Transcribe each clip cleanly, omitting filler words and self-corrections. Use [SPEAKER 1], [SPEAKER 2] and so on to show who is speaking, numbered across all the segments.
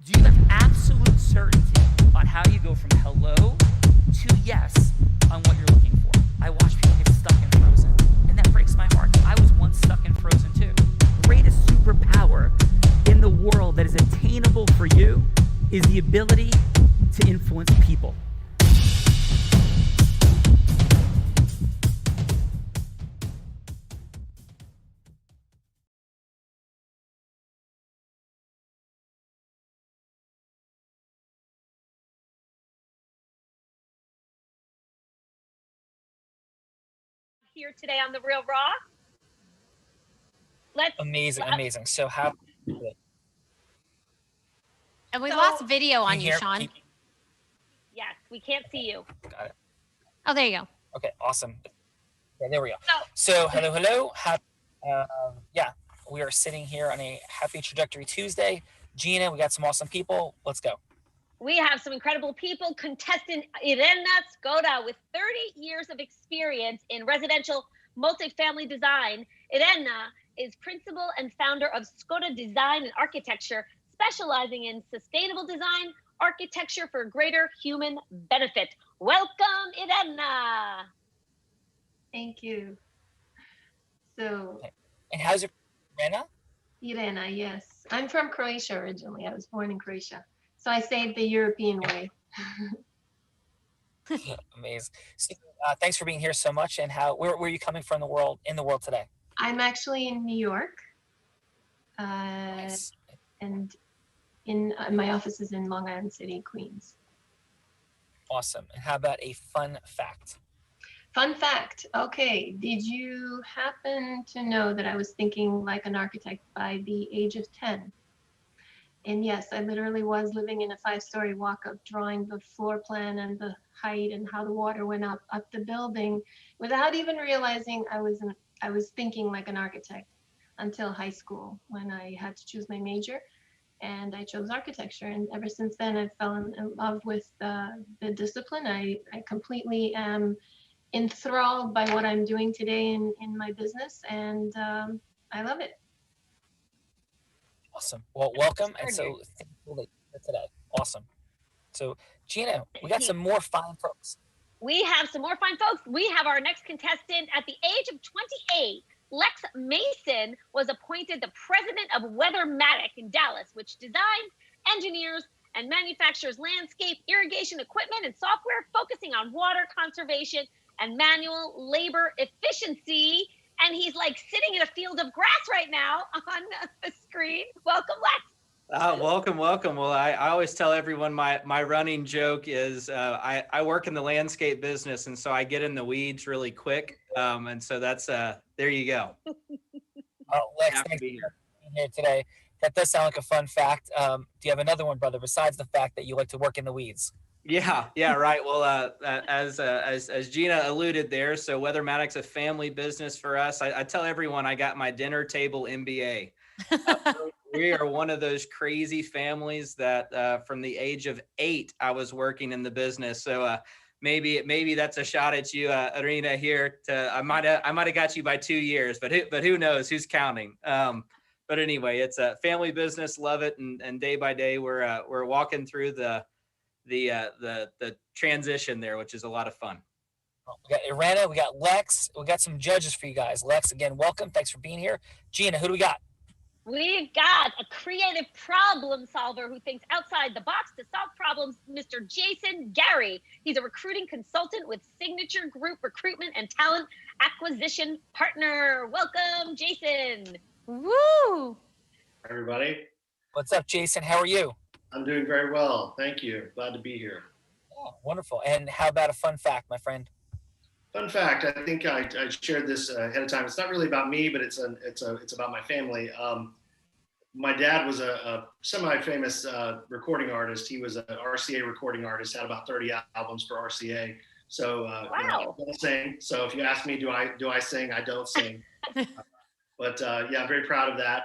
[SPEAKER 1] Do you have absolute certainty on how you go from hello to yes on what you're looking for? I watch people get stuck in Frozen, and that breaks my heart. I was once stuck in Frozen too. Greatest superpower in the world that is attainable for you is the ability to influence people.
[SPEAKER 2] Here today on the Real Raw.
[SPEAKER 3] Amazing. So how?
[SPEAKER 4] And we lost video on you,
[SPEAKER 3] Here,
[SPEAKER 4] Sean.
[SPEAKER 2] Yes, we can't see you.
[SPEAKER 3] Got it.
[SPEAKER 4] Oh, there you go.
[SPEAKER 3] Okay, awesome. Yeah, there we go. So hello. Yeah, we are sitting here on a Happy Trajectory Tuesday. Gina, we got some awesome people. Let's go.
[SPEAKER 2] We have some incredible people. Contestant Irena Skoda with 30 years of experience in residential multifamily design. Irena is principal and founder of Skoda Design and Architecture, specializing in sustainable design, architecture for greater human benefit. Welcome, Irena.
[SPEAKER 5] Thank you. So,
[SPEAKER 3] and how's your
[SPEAKER 5] Irena, yes. I'm from Croatia originally. I was born in Croatia. So I say it the European way.
[SPEAKER 3] Amazing. So, thanks for being here so much. And where are you coming from in the world today?
[SPEAKER 5] I'm actually in New York.
[SPEAKER 3] Nice.
[SPEAKER 5] And my office is in Long Island City, Queens.
[SPEAKER 3] Awesome. And how about a fun fact?
[SPEAKER 5] Fun fact. Okay. Did you happen to know that I was thinking like an architect by the age of 10? And yes, I literally was living in a 5-story walk-up, drawing the floor plan and the height and how the water went up the building without even realizing I was thinking like an architect until high school when I had to choose my major. And I chose architecture. And ever since then, I fell in love with the discipline. I completely am enthralled by what I'm doing today in my business. And I love it.
[SPEAKER 3] Awesome. Well, welcome. And so thankful for today. Awesome. So Gina, we got some more fine folks.
[SPEAKER 2] We have some more fine folks. We have our next contestant at the age of 28. Lex Mason was appointed the president of Weathermatic in Dallas, which designs, engineers, and manufactures landscape irrigation equipment and software focusing on water conservation and manual labor efficiency. And he's like sitting in a field of grass right now on the screen. Welcome, Lex.
[SPEAKER 6] Welcome. Well, I always tell everyone my running joke is I work in the landscape business, and so I get in the weeds really quick. And so that's there you go.
[SPEAKER 3] Lex, thanks for being here today. That does sound like a fun fact. Do you have another one, brother, besides the fact that you like to work in the weeds?
[SPEAKER 6] Yeah, right. Well, as Gina alluded there, so Weathermatic's a family business for us. I tell everyone I got my dinner table MBA. We are one of those crazy families that from the age of 8, I was working in the business. So maybe that's a shot at you, Irena. Here, I might have got you by 2 years, but who knows? Who's counting? But anyway, it's a family business. Love it, and day by day we're walking through the transition there, which is a lot of fun.
[SPEAKER 3] We got Irena, we got Lex, we got some judges for you guys. Lex, again, welcome. Thanks for being here. Gina, who do we got?
[SPEAKER 2] We've got a creative problem solver who thinks outside the box to solve problems, Mr. Jason Gary. He's a recruiting consultant with Signature Group Recruitment and Talent Acquisition Partner. Welcome, Jason.
[SPEAKER 4] Woo!
[SPEAKER 7] Hi, everybody.
[SPEAKER 3] What's up, Jason? How are you?
[SPEAKER 7] I'm doing very well. Thank you. Glad to be here.
[SPEAKER 3] Oh, wonderful. And how about a fun fact, my friend?
[SPEAKER 7] Fun fact, I think I shared this ahead of time. It's not really about me, but it's about my family. My dad was a semi-famous recording artist. He was an RCA recording artist, had about 30 albums for RCA. So
[SPEAKER 2] wow.
[SPEAKER 7] I don't sing. So if you ask me, do I sing? I don't sing. But yeah, I'm very proud of that.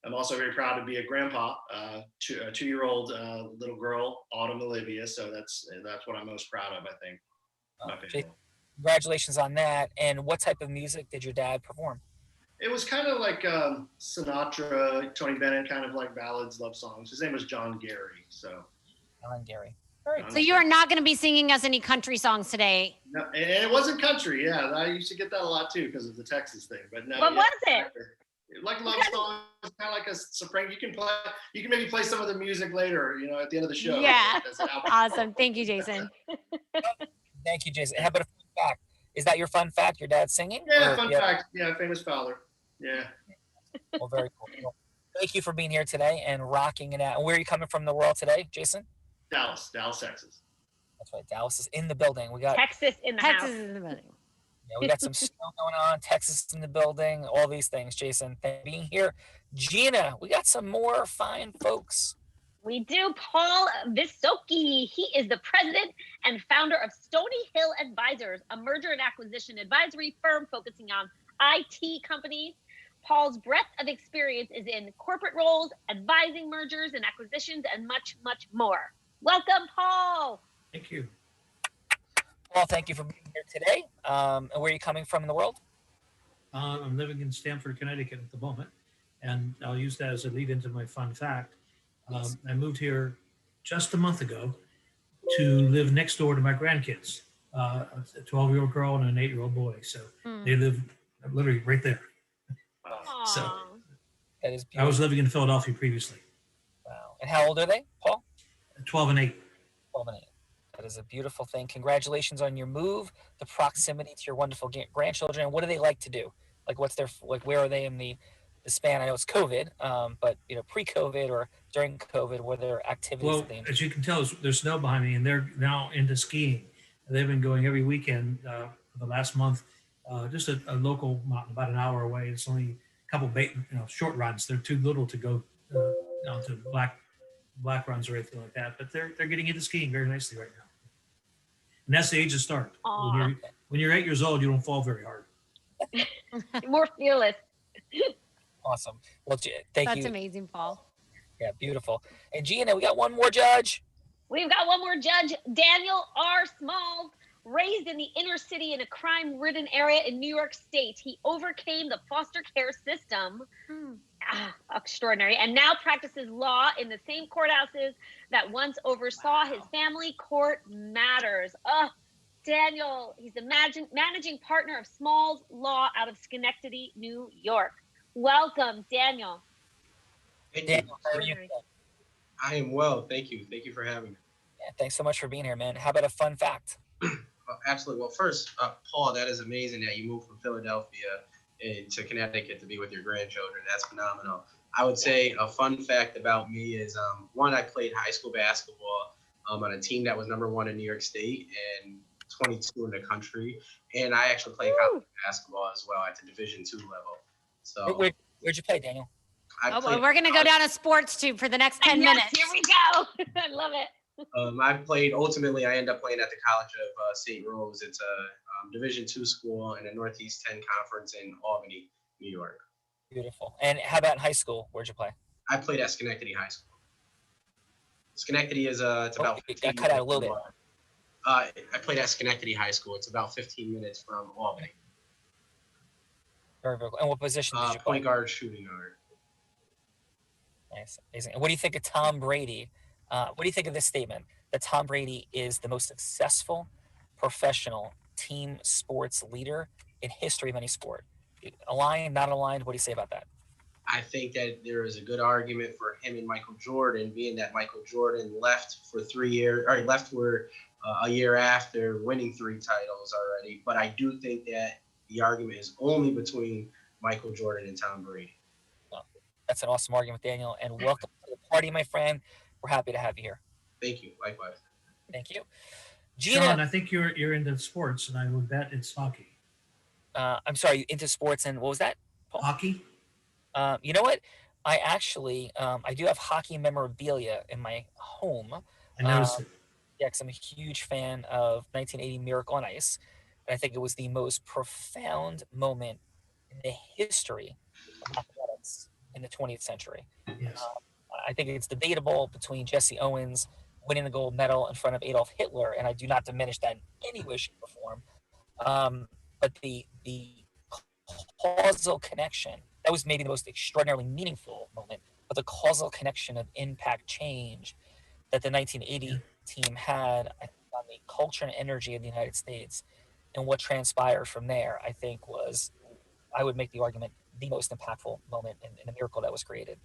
[SPEAKER 7] I'm also very proud to be a grandpa to a 2-year-old little girl, Autumn Olivia. So that's what I'm most proud of, I think.
[SPEAKER 3] Congratulations on that. And what type of music did your dad perform?
[SPEAKER 7] It was kind of like Sinatra, Tony Bennett, kind of like ballads, love songs. His name was John Gary. So.
[SPEAKER 3] Alan Gary. Very
[SPEAKER 4] So you are not going to be singing us any country songs today.
[SPEAKER 7] No, and it wasn't country. Yeah, I used to get that a lot too because of the Texas thing. But no.
[SPEAKER 2] What was it?
[SPEAKER 7] Like love songs, kind of like a Supreme. You can maybe play some of the music later. At the end of the show.
[SPEAKER 4] Yeah.
[SPEAKER 7] As an album.
[SPEAKER 4] Awesome. Thank you, Jason.
[SPEAKER 3] Thank you, Jason. How about a fun fact? Is that your fun fact? Your dad's singing?
[SPEAKER 7] Yeah, fun fact. Yeah, famous father. Yeah.
[SPEAKER 3] Well, very cool. Well, thank you for being here today and rocking it out. Where are you coming from in the world today, Jason?
[SPEAKER 7] Dallas, Texas.
[SPEAKER 3] That's right. Dallas is in the building. We got
[SPEAKER 2] Texas in the
[SPEAKER 4] Texas
[SPEAKER 2] house.
[SPEAKER 4] is in the building.
[SPEAKER 3] Yeah, we got some snow going on. Texas in the building. All these things, Jason. Thank you for being here. Gina, we got some more fine folks.
[SPEAKER 2] We do. Paul Visocki. He is the president and founder of Stony Hill Advisors, a merger and acquisition advisory firm focusing on IT companies. Paul's breadth of experience is in corporate roles, advising mergers and acquisitions, and much, much more. Welcome, Paul.
[SPEAKER 8] Thank you.
[SPEAKER 3] Paul, thank you for being here today. And where are you coming from in the world?
[SPEAKER 8] I'm living in Stamford, Connecticut at the moment, and I'll use that as a lead into my fun fact. I moved here just a month ago to live next door to my grandkids, a 12-year-old girl and an 8-year-old boy. So they live literally right there. So
[SPEAKER 3] That is
[SPEAKER 8] I
[SPEAKER 3] beautiful.
[SPEAKER 8] was living in Philadelphia previously.
[SPEAKER 3] Wow. And how old are they, Paul?
[SPEAKER 8] 12 and 8.
[SPEAKER 3] 12 and 8. That is a beautiful thing. Congratulations on your move, the proximity to your wonderful grandchildren. And what do they like to do? Like, where are they in the span? I know it's COVID, but pre-COVID or during COVID, were there activities?
[SPEAKER 8] Well, as you can tell, there's snow behind me, and they're now into skiing. They've been going every weekend for the last month. Just a local mountain, about an hour away. It's only a couple short runs. They're too little to go to black runs or anything like that. But they're getting into skiing very nicely right now. And that's the age to start. When you're 8 years old, you don't fall very hard.
[SPEAKER 2] More fearless.
[SPEAKER 3] Awesome. Well, thank you.
[SPEAKER 4] That's amazing, Paul.
[SPEAKER 3] Yeah, beautiful. And Gina, we got one more judge.
[SPEAKER 2] We've got one more judge, Daniel R. Smalls. Raised in the inner city in a crime-ridden area in New York State, he overcame the foster care system. Extraordinary. And now practices law in the same courthouses that once oversaw his family court matters. Daniel, he's the managing partner of Smalls Law out of Schenectady, New York. Welcome, Daniel.
[SPEAKER 9] Thank
[SPEAKER 3] Daniel,
[SPEAKER 9] you.
[SPEAKER 3] how are you?
[SPEAKER 9] I am well. Thank you. Thank you for having me.
[SPEAKER 3] Yeah, thanks so much for being here, man. How about a fun fact?
[SPEAKER 9] Absolutely. Well, first, Paul, that is amazing that you moved from Philadelphia to Connecticut to be with your grandchildren. That's phenomenal. I would say a fun fact about me is, one, I played high school basketball on a team that was #1 in New York State and 22 in the country. And I actually played college basketball as well at the Division II level. So
[SPEAKER 3] Where'd you play, Daniel?
[SPEAKER 4] We're going to go down a sports tube for the next 10 minutes.
[SPEAKER 2] Here we go. I love it.
[SPEAKER 9] Ultimately, I ended up playing at the College of St. Rose. It's a Division II school in the Northeast 10 Conference in Albany, New York.
[SPEAKER 3] Beautiful. And how about in high school? Where'd you play?
[SPEAKER 9] I played at Schenectady High School. Schenectady is it's about 15
[SPEAKER 3] got cut out a little bit.
[SPEAKER 9] I played at Schenectady High School. It's about 15 minutes from Albany.
[SPEAKER 3] Very, very cool. And what position did you play?
[SPEAKER 9] Point guard, shooting guard.
[SPEAKER 3] Nice. Amazing. And what do you think of Tom Brady? What do you think of this statement that Tom Brady is the most successful professional team sports leader in history of any sport? Aligned, not aligned? What do you say about that?
[SPEAKER 9] I think that there is a good argument for him and Michael Jordan, being that Michael Jordan left for 3 years, or he left for a year after winning 3 titles already. But I do think that the argument is only between Michael Jordan and Tom Brady.
[SPEAKER 3] Well, that's an awesome argument, Daniel. And welcome to the party, my friend. We're happy to have you here.
[SPEAKER 9] Thank you. Likewise.
[SPEAKER 3] Thank you. Gina,
[SPEAKER 8] Sean, I think you're into sports, and I would bet it's hockey.
[SPEAKER 3] I'm sorry, into sports, and what was that, Paul?
[SPEAKER 8] Hockey?
[SPEAKER 3] You know what? I actually, I do have hockey memorabilia in my home.
[SPEAKER 8] I noticed it.
[SPEAKER 3] Yeah, because I'm a huge fan of 1980 Miracle on Ice. And I think it was the most profound moment in the history of athletics in the 20th century.
[SPEAKER 8] Yes.
[SPEAKER 3] I think it's debatable between Jesse Owens winning the gold medal in front of Adolf Hitler, and I do not diminish that in any way, shape, or form. But the causal connection, that was maybe the most extraordinarily meaningful moment, but the causal connection of impact change that the 1980 team had, I think, on the culture and energy of the United States and what transpired from there, I think was, I would make the argument, the most impactful moment in the miracle that was created.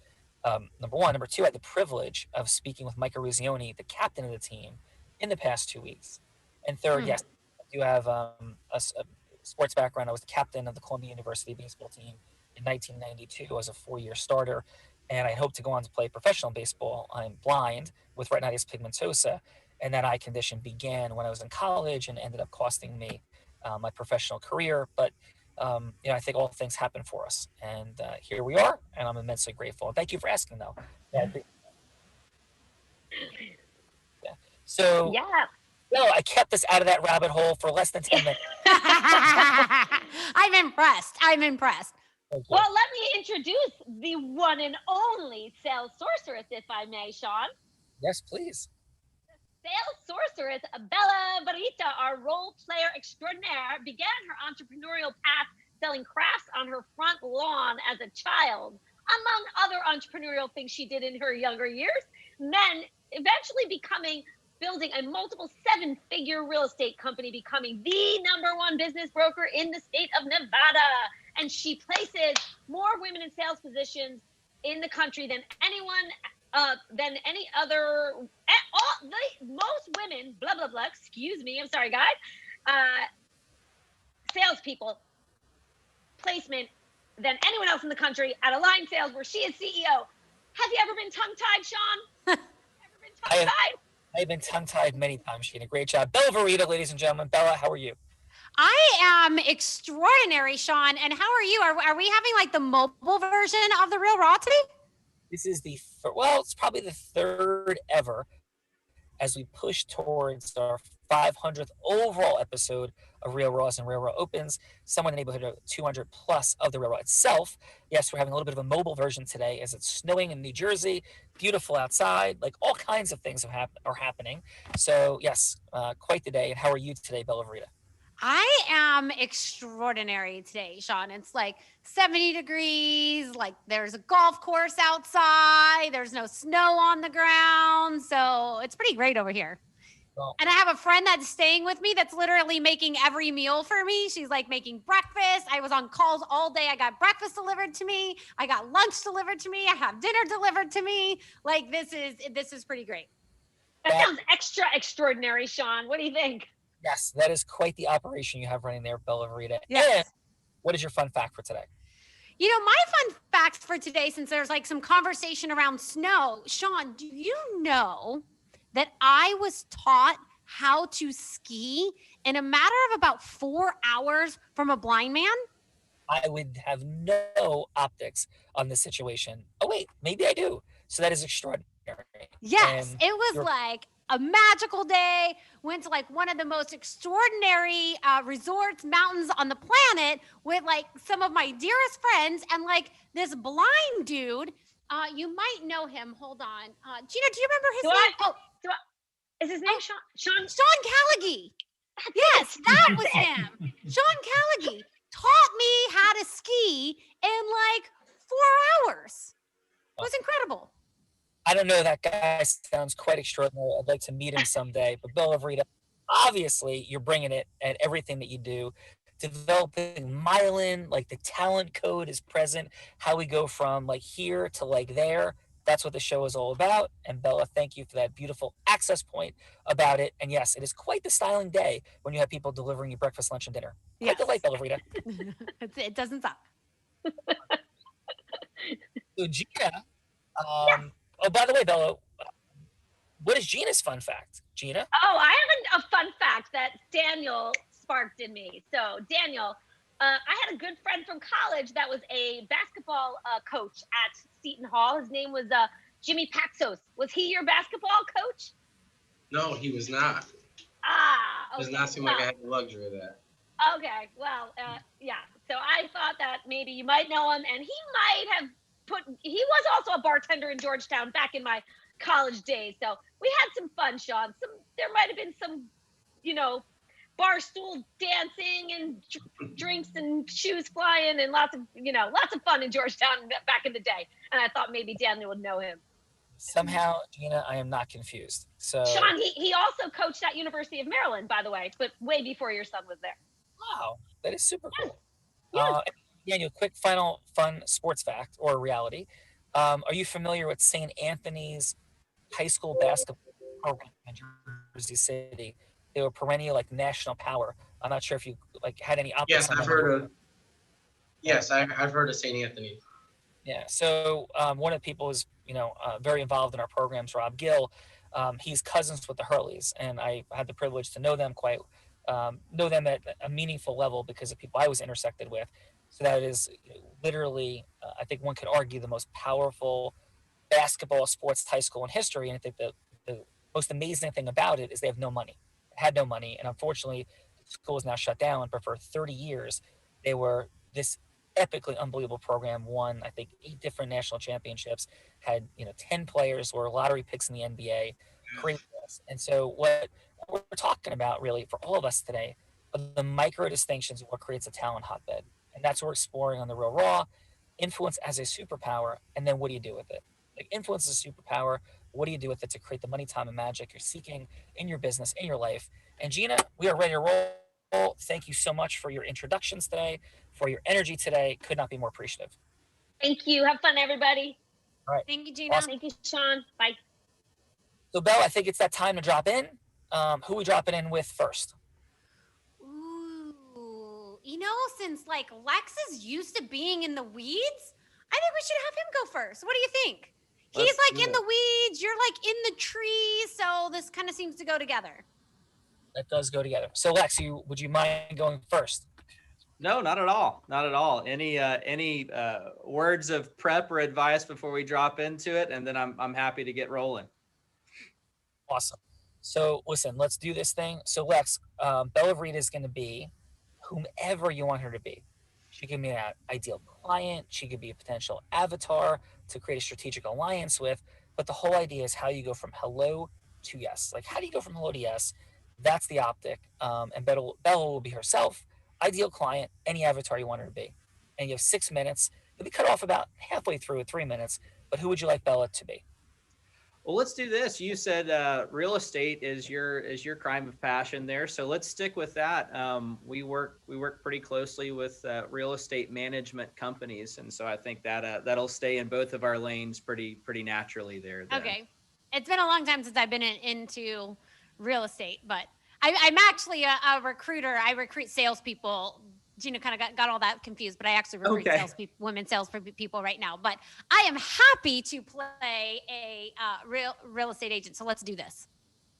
[SPEAKER 3] Number one. Number two, I had the privilege of speaking with Mike Eruzione, the captain of the team, in the past 2 weeks. And third, yes, I do have a sports background. I was the captain of the Columbia University baseball team in 1992 as a 4-year starter, and I hope to go on to play professional baseball. I'm blind with retinitis pigmentosa, and that eye condition began when I was in college and ended up costing me my professional career. But I think all things happen for us, and here we are, and I'm immensely grateful. And thank you for asking, though. Yeah. So, no, I kept us out of that rabbit hole for less than 10 minutes.
[SPEAKER 4] I'm impressed.
[SPEAKER 2] Well, let me introduce the one and only sales sorceress, if I may, Sean.
[SPEAKER 3] Yes, please.
[SPEAKER 2] Sales sorceress Bella Barita, our role player extraordinaire, began her entrepreneurial path selling crafts on her front lawn as a child, among other entrepreneurial things she did in her younger years, then eventually building a multiple 7-figure real estate company, becoming the #1 business broker in the state of Nevada. And she places more women in sales positions in the country than than any other, most women, blah, blah, blah, excuse me, I'm sorry, guys, salespeople placement than anyone else in the country at Align Sales, where she is CEO. Have you ever been tongue-tied, Sean? Ever been tongue-tied?
[SPEAKER 3] I've been tongue-tied many times. She did a great job. Bella Varita, ladies and gentlemen. Bella, how are you?
[SPEAKER 4] I am extraordinary, Sean. And how are you? Are we having like the mobile version of the Real Raw today?
[SPEAKER 3] This is it's probably the third ever as we push towards our 500th overall episode of Real Raws and Real Raw Opens, somewhere in the neighborhood of 200 plus of the Real Raw itself. Yes, we're having a little bit of a mobile version today as it's snowing in New Jersey, beautiful outside, like all kinds of things are happening. So yes, quite the day. And how are you today, Bella Verita?
[SPEAKER 4] I am extraordinary today, Sean. It's like 70 degrees, like there's a golf course outside, there's no snow on the ground. So it's pretty great over here.
[SPEAKER 3] Well,
[SPEAKER 4] and I have a friend that's staying with me that's literally making every meal for me. She's like making breakfast. I was on calls all day. I got breakfast delivered to me. I got lunch delivered to me. I have dinner delivered to me. Like this is pretty great.
[SPEAKER 2] That sounds extra extraordinary, Sean. What do you think?
[SPEAKER 3] Yes, that is quite the operation you have running there, Bella Verita.
[SPEAKER 4] Yes.
[SPEAKER 3] And what is your fun fact for today?
[SPEAKER 4] You know, my fun facts for today, since there's like some conversation around snow, Sean, do you know that I was taught how to ski in a matter of about 4 hours from a blind man?
[SPEAKER 3] I would have no optics on this situation. Oh, wait, maybe I do. So that is extraordinary.
[SPEAKER 4] Yes, it was like a magical day. Went to like one of the most extraordinary resorts, mountains on the planet with like some of my dearest friends and like this blind dude. You might know him. Hold on. Gina, do you remember his name?
[SPEAKER 2] Is his name Sean
[SPEAKER 4] Callaghy. Yes, that was him. Sean Callaghy taught me how to ski in like 4 hours. It was incredible.
[SPEAKER 3] I don't know. That guy sounds quite extraordinary. I'd like to meet him someday. But Bella Verita, obviously, you're bringing it at everything that you do. Developing myelin, like the talent code is present. How we go from like here to like there. That's what the show is all about. And Bella, thank you for that beautiful access point about it. And yes, it is quite the styling day when you have people delivering you breakfast, lunch, and dinner. Quite the light, Bella Verita.
[SPEAKER 4] It doesn't stop.
[SPEAKER 3] So Gina, oh, by the way, Bella, what is Gina's fun fact? Gina?
[SPEAKER 2] Oh, I have a fun fact that Daniel sparked in me. So Daniel, I had a good friend from college that was a basketball coach at Seton Hall. His name was Jimmy Paxos. Was he your basketball coach?
[SPEAKER 9] No, he was not.
[SPEAKER 2] Okay.
[SPEAKER 9] Does not seem like I had the luxury of that.
[SPEAKER 2] Okay, well, yeah. So I thought that maybe you might know him, and he might have he was also a bartender in Georgetown back in my college days. So we had some fun, Sean. There might have been some, bar stool dancing and drinks and shoes flying and lots of fun in Georgetown back in the day. And I thought maybe Daniel would know him.
[SPEAKER 3] Somehow, Gina, I am not confused. So,
[SPEAKER 2] Sean, he also coached at University of Maryland, by the way, but way before your son was there.
[SPEAKER 3] wow, that is super
[SPEAKER 2] Yes.
[SPEAKER 3] cool.
[SPEAKER 2] Yes.
[SPEAKER 3] Daniel, quick final fun sports fact or reality. Are you familiar with St. Anthony's high school basketball program in Jersey City? They were perennial like national power. I'm not sure if you like had any optics
[SPEAKER 9] Yes,
[SPEAKER 3] on
[SPEAKER 9] I've
[SPEAKER 3] them.
[SPEAKER 9] heard of. Yes, I've heard of St. Anthony.
[SPEAKER 3] Yeah. So one of the people who's very involved in our programs, Rob Gill. He's cousins with the Hurleys, and I had the privilege to know them know them at a meaningful level because of people I was intersected with. So that is literally, I think one could argue, the most powerful basketball sports high school in history. And I think the most amazing thing about it is they have no money, had no money, and unfortunately, the school is now shut down. But for 30 years, they were this epically unbelievable program. Won, I think, 8 different national championships. Had 10 players were lottery picks in the NBA. Craziness. And so what we're talking about really for all of us today are the micro distinctions of what creates a talent hotbed, and that's what we're exploring on the Real Raw. Influence as a superpower, and then what do you do with it? Like influence is a superpower. What do you do with it to create the money, time, and magic you're seeking in your business, in your life? And Gina, we are ready to roll. Thank you so much for your introductions today, for your energy today. Could not be more appreciative.
[SPEAKER 2] Thank you. Have fun, everybody.
[SPEAKER 3] All right.
[SPEAKER 4] Thank you, Gina.
[SPEAKER 3] Awesome.
[SPEAKER 2] Thank you, Sean. Bye.
[SPEAKER 3] So, Belle, I think it's that time to drop in. Who we dropping in with first?
[SPEAKER 4] Ooh, since like Lex is used to being in the weeds, I think we should have him go first. What do you think? He's like in the weeds, you're like in the tree, so this kind of seems to go together.
[SPEAKER 3] That does go together. So, Lex, would you mind going first?
[SPEAKER 6] No, not at all. Not at all. Any words of prep or advice before we drop into it, and then I'm happy to get rolling.
[SPEAKER 3] Awesome. So listen, let's do this thing. So Lex, Bella Rita is going to be whomever you want her to be. She can be an ideal client. She could be a potential avatar to create a strategic alliance with. But the whole idea is how you go from hello to yes. Like, how do you go from hello to yes? That's the optic. And Bella will be herself, ideal client, any avatar you want her to be. And you have 6 minutes. You'll be cut off about halfway through at 3 minutes. But who would you like Bella to be?
[SPEAKER 6] Well, let's do this. You said real estate is your crime of passion there, so let's stick with that. We work pretty closely with real estate management companies, and so I think that that'll stay in both of our lanes pretty naturally there. Then.
[SPEAKER 4] Okay, it's been a long time since I've been into real estate, but I'm actually a recruiter. I recruit salespeople. Gina kind of got all that confused, but I actually recruit women salespeople right now. But I am happy to play a real estate agent. So let's do this.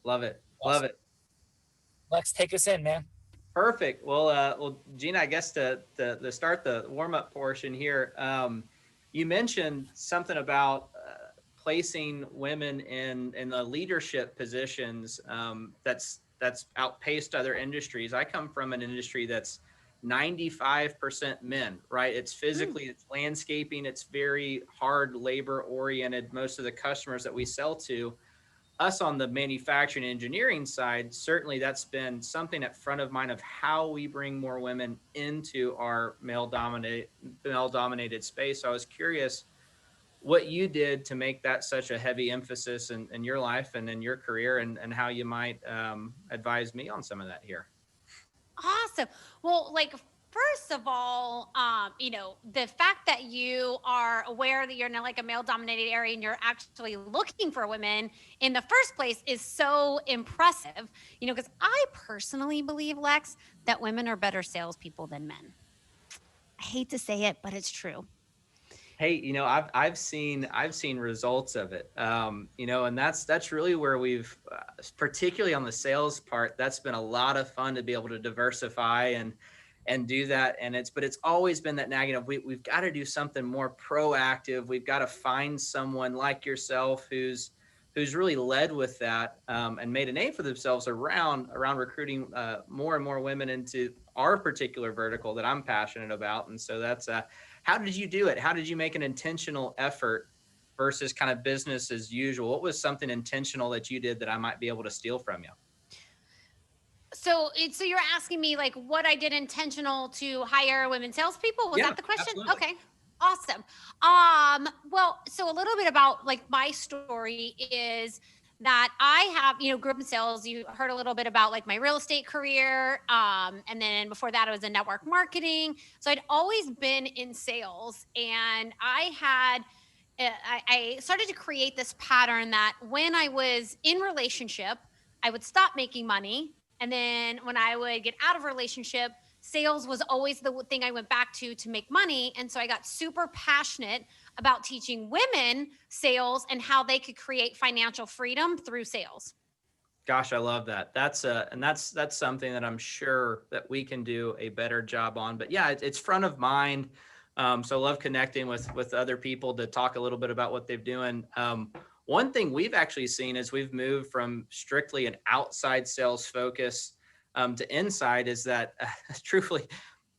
[SPEAKER 6] Love it.
[SPEAKER 3] Awesome.
[SPEAKER 6] Love it.
[SPEAKER 3] Lex, take us in, man.
[SPEAKER 6] Perfect. Well, Gina, I guess to start the warm up portion here, you mentioned something about placing women in the leadership positions that's outpaced other industries. I come from an industry that's 95% men, right? It's physically, it's landscaping, it's very hard labor oriented. Most of the customers that we sell to, us on the manufacturing and engineering side, certainly that's been something at front of mind of how we bring more women into our male dominated space. So I was curious what you did to make that such a heavy emphasis in your life and in your career, and how you might advise me on some of that here.
[SPEAKER 4] Awesome. Well, like, first of all, the fact that you are aware that you're in like a male dominated area and you're actually looking for women in the first place is so impressive, because I personally believe, Lex, that women are better salespeople than men. I hate to say it, but it's true.
[SPEAKER 6] Hey, I've seen results of it, and that's really where we've, particularly on the sales part, that's been a lot of fun to be able to diversify and do that. But it's always been that nagging of we've got to do something more proactive. We've got to find someone like yourself who's really led with that and made a name for themselves around recruiting more and more women into our particular vertical that I'm passionate about. And so that's how did you do it? How did you make an intentional effort versus kind of business as usual? What was something intentional that you did that I might be able to steal from you?
[SPEAKER 4] So you're asking me like what I did intentional to hire women salespeople? Was
[SPEAKER 6] Yeah,
[SPEAKER 4] that the question?
[SPEAKER 6] absolutely.
[SPEAKER 4] Okay. Awesome. Well, so a little bit about like my story is that I have, grew up in sales. You heard a little bit about like my real estate career. And then before that, I was in network marketing. So I'd always been in sales, and I started to create this pattern that when I was in relationship, I would stop making money. And then when I would get out of relationship, sales was always the thing I went back to make money. And so I got super passionate about teaching women sales and how they could create financial freedom through sales.
[SPEAKER 6] Gosh, I love that. That's something that I'm sure that we can do a better job on. But yeah, it's front of mind. So I love connecting with other people to talk a little bit about what they're doing. One thing we've actually seen is we've moved from strictly an outside sales focus to inside. Is that truthfully,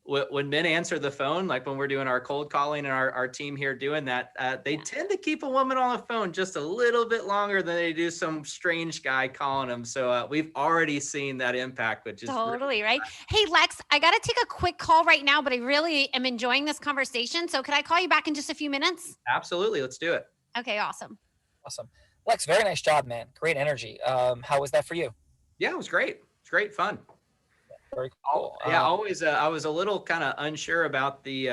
[SPEAKER 6] when men answer the phone, like when we're doing our cold calling and our team here doing that, they tend to keep a woman on the phone just a little bit longer than they do some strange guy calling them. So we've already seen that impact, which is
[SPEAKER 4] Totally right. Hey, Lex, I got to take a quick call right now, but I really am enjoying this conversation. So could I call you back in just a few minutes?
[SPEAKER 6] Absolutely. Let's do it.
[SPEAKER 4] Okay, awesome.
[SPEAKER 3] Awesome. Lex, very nice job, man. Great energy. How was that for you?
[SPEAKER 6] Yeah, it was great. It's great fun.
[SPEAKER 3] Very cool.
[SPEAKER 6] Yeah, always. I was a little kind of unsure about the,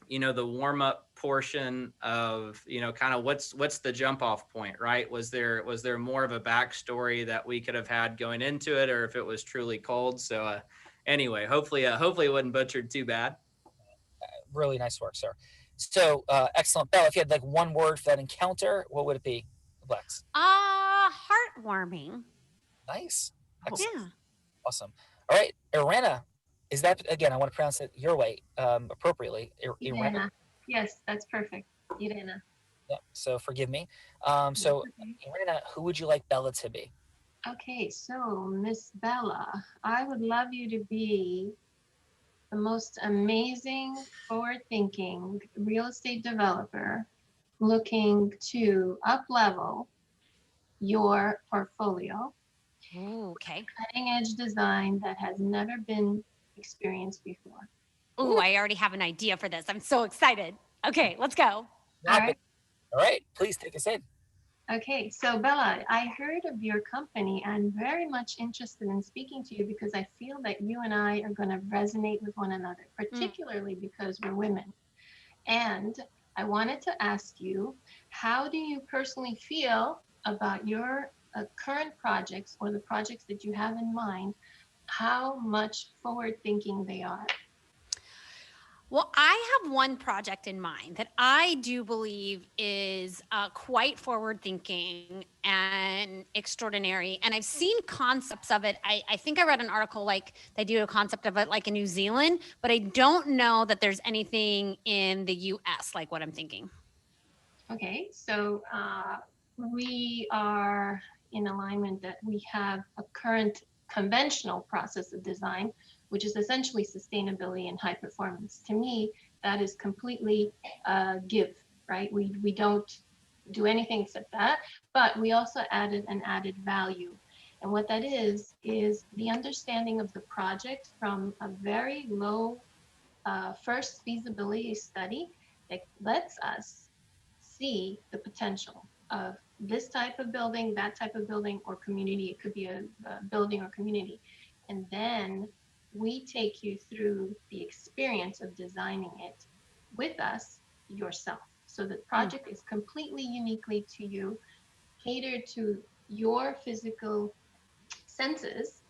[SPEAKER 6] the warm up portion of, kind of what's the jump off point, right? Was there more of a backstory that we could have had going into it, or if it was truly cold? So, anyway, hopefully it wasn't butchered too bad.
[SPEAKER 3] Really nice work, sir. So, excellent. Bella, if you had like one word for that encounter, what would it be, Lex?
[SPEAKER 4] Heartwarming.
[SPEAKER 3] Nice. Excellent.
[SPEAKER 4] Yeah.
[SPEAKER 3] Awesome. All right, Irena, is that, again, I want to pronounce it your way appropriately.
[SPEAKER 5] Irena. Yes, that's perfect. Irena.
[SPEAKER 3] Yeah, so forgive me. So, Irena, who would you like Bella to be?
[SPEAKER 5] Okay, so Miss Bella, I would love you to be the most amazing, forward-thinking real estate developer looking to up-level your portfolio.
[SPEAKER 4] Ooh, okay.
[SPEAKER 5] Cutting-edge design that has never been experienced before.
[SPEAKER 4] Ooh, I already have an idea for this. I'm so excited. Okay, let's go.
[SPEAKER 5] All
[SPEAKER 3] right, please take us in.
[SPEAKER 5] Okay, so Bella, I heard of your company. I'm very much interested in speaking to you because I feel that you and I are going to resonate with one another, particularly because we're women. And I wanted to ask you, how do you personally feel about your current projects or the projects that you have in mind, how much forward thinking they are?
[SPEAKER 4] Well, I have one project in mind that I do believe is quite forward thinking and extraordinary. And I've seen concepts of it. I think I read an article like they do a concept of it like in New Zealand, but I don't know that there's anything in the US like what I'm thinking.
[SPEAKER 5] Okay, so we are in alignment that we have a current conventional process of design, which is essentially sustainability and high performance. To me, that is completely give, right? We don't do anything except that, but we also added an added value. And what that is the understanding of the project from a very low first feasibility study that lets us see the potential of this type of building, that type of building, or community. It could be a building or community. And then we take you through the experience of designing it with us yourself. So the project is completely uniquely to you, catered to your physical senses,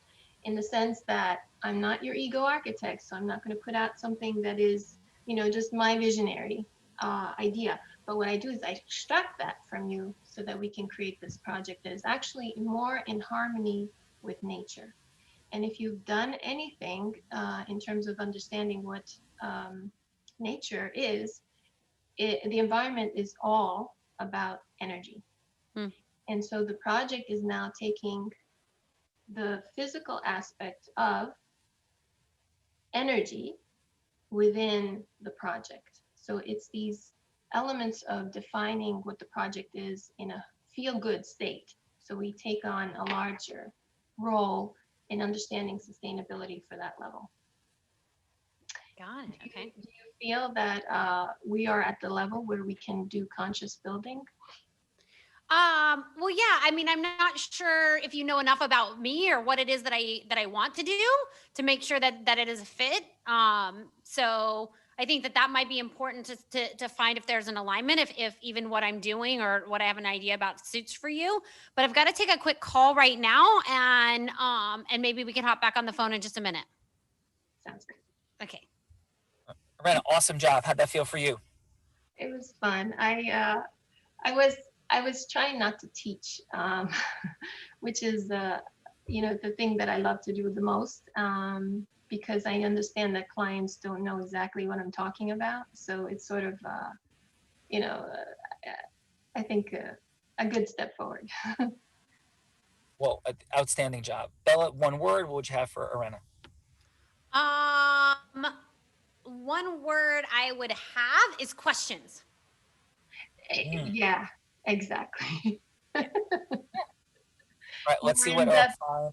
[SPEAKER 5] in the sense that I'm not your ego architect, so I'm not going to put out something that is, just my visionary idea. But what I do is I extract that from you so that we can create this project that is actually more in harmony with nature. And if you've done anything in terms of understanding what nature is, the environment is all about energy. And so the project is now taking the physical aspect of energy within the project. So it's these elements of defining what the project is in a feel-good state. So we take on a larger role in understanding sustainability for that level.
[SPEAKER 4] Got it. Okay.
[SPEAKER 5] Do you feel that we are at the level where we can do conscious building?
[SPEAKER 4] Well, yeah, I mean, I'm not sure if you know enough about me or what it is that I want to do to make sure that it is a fit. So I think that might be important to find if there's an alignment, if even what I'm doing or what I have an idea about suits for you. But I've got to take a quick call right now, and maybe we can hop back on the phone in just a minute.
[SPEAKER 5] Sounds good.
[SPEAKER 4] Okay.
[SPEAKER 3] Miranda, awesome job. How'd that feel for you?
[SPEAKER 5] It was fun. I was trying not to teach, which is the thing that I love to do the most, because I understand that clients don't know exactly what I'm talking about. So it's sort of I think a good step forward.
[SPEAKER 3] Well, outstanding job. Bella, one word, what would you have for Arena?
[SPEAKER 4] One word I would have is questions.
[SPEAKER 5] Yeah, exactly.
[SPEAKER 3] All right, let's see what oh,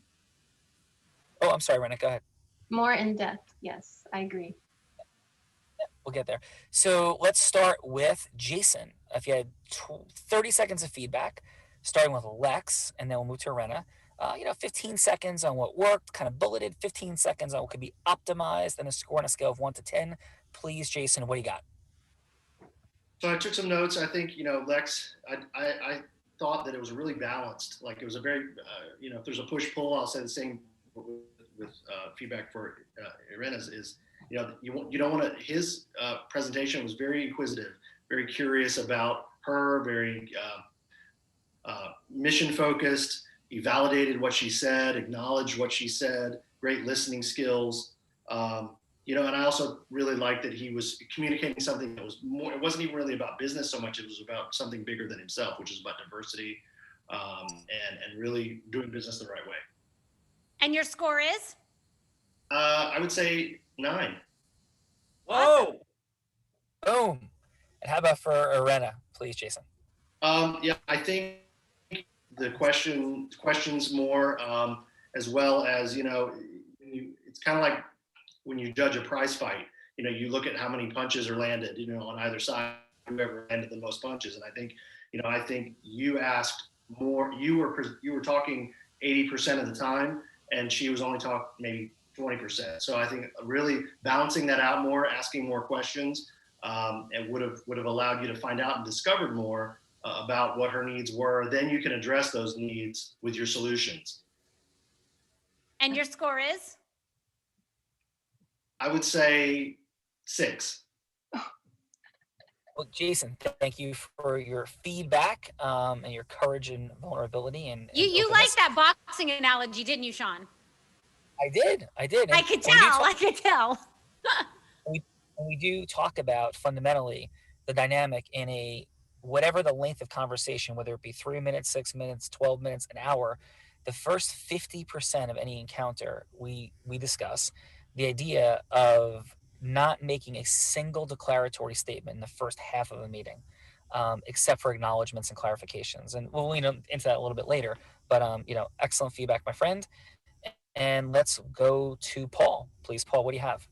[SPEAKER 3] I'm sorry, Rena, go ahead.
[SPEAKER 5] More in depth. Yes, I agree.
[SPEAKER 3] Yeah, we'll get there. So let's start with Jason. If you had 30 seconds of feedback, starting with Lex, and then we'll move to Rena. 15 seconds on what worked, kind of bulleted, 15 seconds on what could be optimized, and a score on a scale of 1 to 10. Please, Jason, what do you got?
[SPEAKER 7] So I took some notes. I think, Lex, I thought that it was really balanced. Like it was a very, if there's a push-pull, I'll say the same with feedback for Irena's is, you don't want to, his presentation was very inquisitive, very curious about her, very mission-focused. He validated what she said, acknowledged what she said, great listening skills. And I also really liked that he was communicating something that was more, it wasn't even really about business so much, it was about something bigger than himself, which is about diversity, and really doing business the right way.
[SPEAKER 4] And your score is?
[SPEAKER 7] I would say 9.
[SPEAKER 3] Whoa! Boom. And how about for Arena, please, Jason?
[SPEAKER 7] Yeah, I think the questions more, as well as, it's kind of like when you judge a prize fight, you look at how many punches are landed, on either side, whoever landed the most punches. And I think you asked more, you were talking 80% of the time, and she was only talking maybe 20%. So I think really balancing that out more, asking more questions, and would have allowed you to find out and discovered more about what her needs were. Then you can address those needs with your solutions.
[SPEAKER 4] And your score is?
[SPEAKER 7] I would say 6.
[SPEAKER 3] Well, Jason, thank you for your feedback, and your courage and vulnerability. And
[SPEAKER 4] you liked that boxing analogy, didn't you, Sean?
[SPEAKER 3] I did.
[SPEAKER 4] I could tell.
[SPEAKER 3] We do talk about fundamentally the dynamic in a whatever the length of conversation, whether it be 3 minutes, 6 minutes, 12 minutes, an hour, the first 50% of any encounter we discuss the idea of not making a single declaratory statement in the first half of a meeting, except for acknowledgments and clarifications. And we'll lean into that a little bit later, but excellent feedback, my friend. And let's go to Paul. Please, Paul, what do you have?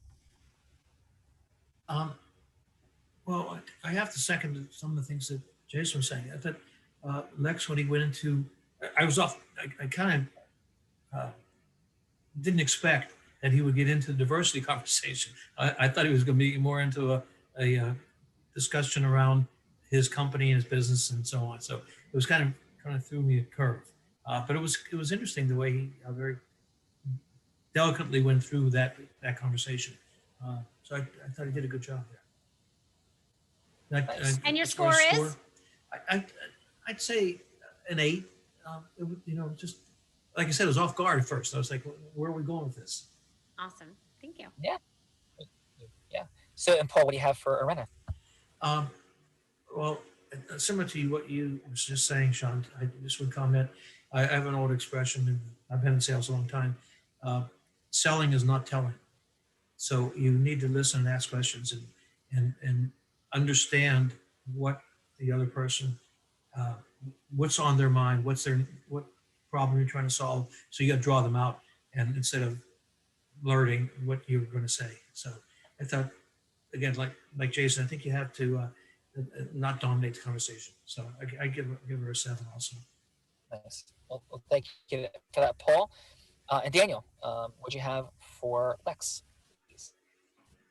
[SPEAKER 8] Well, I have to second some of the things that Jason was saying. I thought Lex, when he went into, I was off, I kind of didn't expect that he would get into the diversity conversation. I thought he was going to be more into a discussion around his company and his business and so on. So it was kind of threw me a curve. But it was interesting the way he very delicately went through that conversation. So I thought he did a good job there.
[SPEAKER 4] And your score is?
[SPEAKER 8] I'd say an 8. Just like I said, it was off guard at first. I was like, where are we going with this?
[SPEAKER 4] Awesome. Thank you.
[SPEAKER 3] Yeah. So, and Paul, what do you have for Arena?
[SPEAKER 8] Well, similar to what you was just saying, Sean, I just would comment. I have an old expression, and I've been in sales a long time. Selling is not telling. So you need to listen and ask questions and understand what the other person, what's on their mind, what problem you're trying to solve. So you got to draw them out and instead of blurting what you're going to say. So I thought, again, like Jason, I think you have to not dominate the conversation. So I give her a 7 also.
[SPEAKER 3] Nice. Well, thank you for that, Paul. And Daniel, what'd you have for Lex?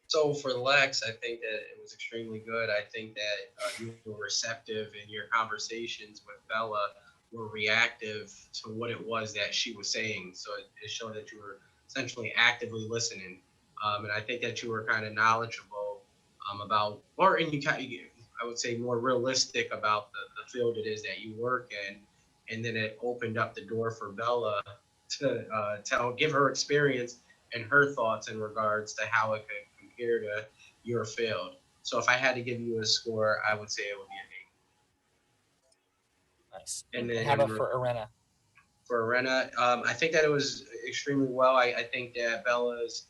[SPEAKER 9] So for Lex, I think that it was extremely good. I think that you were receptive in your conversations with Bella, were reactive to what it was that she was saying. So it showed that you were essentially actively listening. And I think that you were kind of knowledgeable about, and you kind of, I would say, more realistic about the field it is that you work in. And then it opened up the door for Bella to give her experience and her thoughts in regards to how it could compare to your field. So if I had to give you a score, I would say it would be an 8.
[SPEAKER 3] Nice.
[SPEAKER 9] And then
[SPEAKER 3] how about for Arena?
[SPEAKER 9] For Arena, I think that it was extremely well. I think that Bella's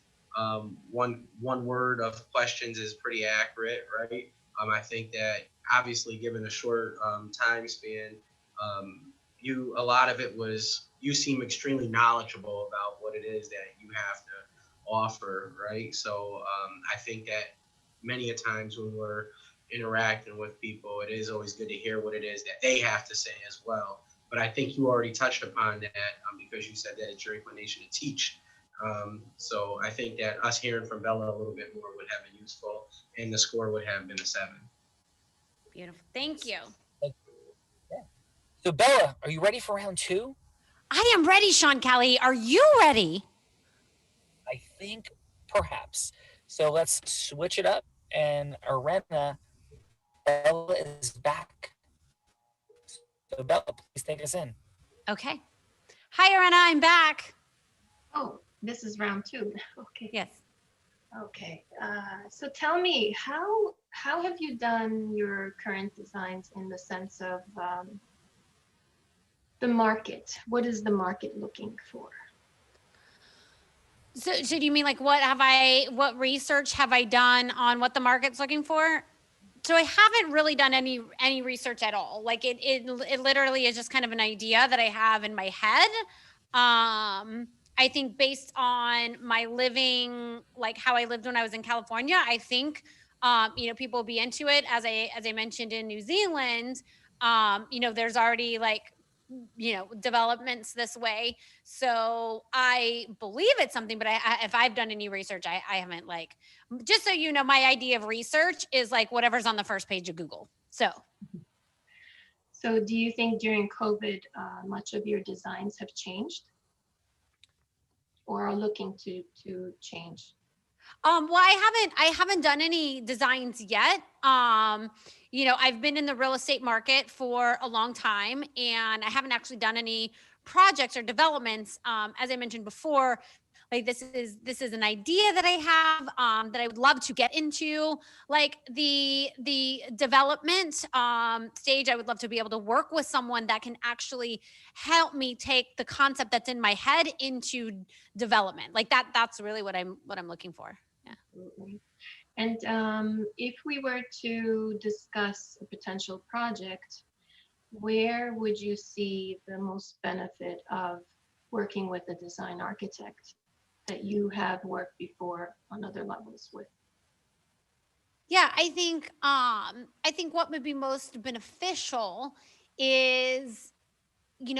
[SPEAKER 9] one word of questions is pretty accurate, right? I think that obviously given a short time span, a lot of it was, you seem extremely knowledgeable about what it is that you have to offer, right? So I think that many a times when we're interacting with people, it is always good to hear what it is that they have to say as well. But I think you already touched upon that because you said that it's your inclination to teach. So I think that us hearing from Bella a little bit more would have been useful, and the score would have been a 7.
[SPEAKER 4] Beautiful. Thank you.
[SPEAKER 3] Yeah. So Bella, are you ready for round 2?
[SPEAKER 4] I am ready, Sean Kelly. Are you ready?
[SPEAKER 3] I think perhaps. So let's switch it up. And Arena, Bella is back. So Bella, please take us in.
[SPEAKER 4] Okay. Hi, Arena. I'm back.
[SPEAKER 5] Oh, this is round 2. Okay.
[SPEAKER 4] Yes.
[SPEAKER 5] Okay. So tell me, how have you done your current designs in the sense of the market? What is the market looking for?
[SPEAKER 4] So do you mean like what research have I done on what the market's looking for? So I haven't really done any research at all. Like it literally is just kind of an idea that I have in my head. I think based on my living, like how I lived when I was in California, I think people will be into it. As I mentioned in New Zealand, there's already like developments this way. So I believe it's something, but if I've done any research, I haven't. Like, just so you know, my idea of research is like whatever's on the first page of Google. So
[SPEAKER 5] do you think during COVID, much of your designs have changed or are looking to change?
[SPEAKER 4] Well, I haven't done any designs yet. I've been in the real estate market for a long time, and I haven't actually done any projects or developments. As I mentioned before, like this is an idea that I have that I would love to get into. Like the development stage, I would love to be able to work with someone that can actually help me take the concept that's in my head into development. Like that's really what I'm looking for. Yeah.
[SPEAKER 5] Absolutely. And if we were to discuss a potential project, where would you see the most benefit of working with a design architect that you have worked before on other levels with?
[SPEAKER 4] Yeah, I think what would be most beneficial is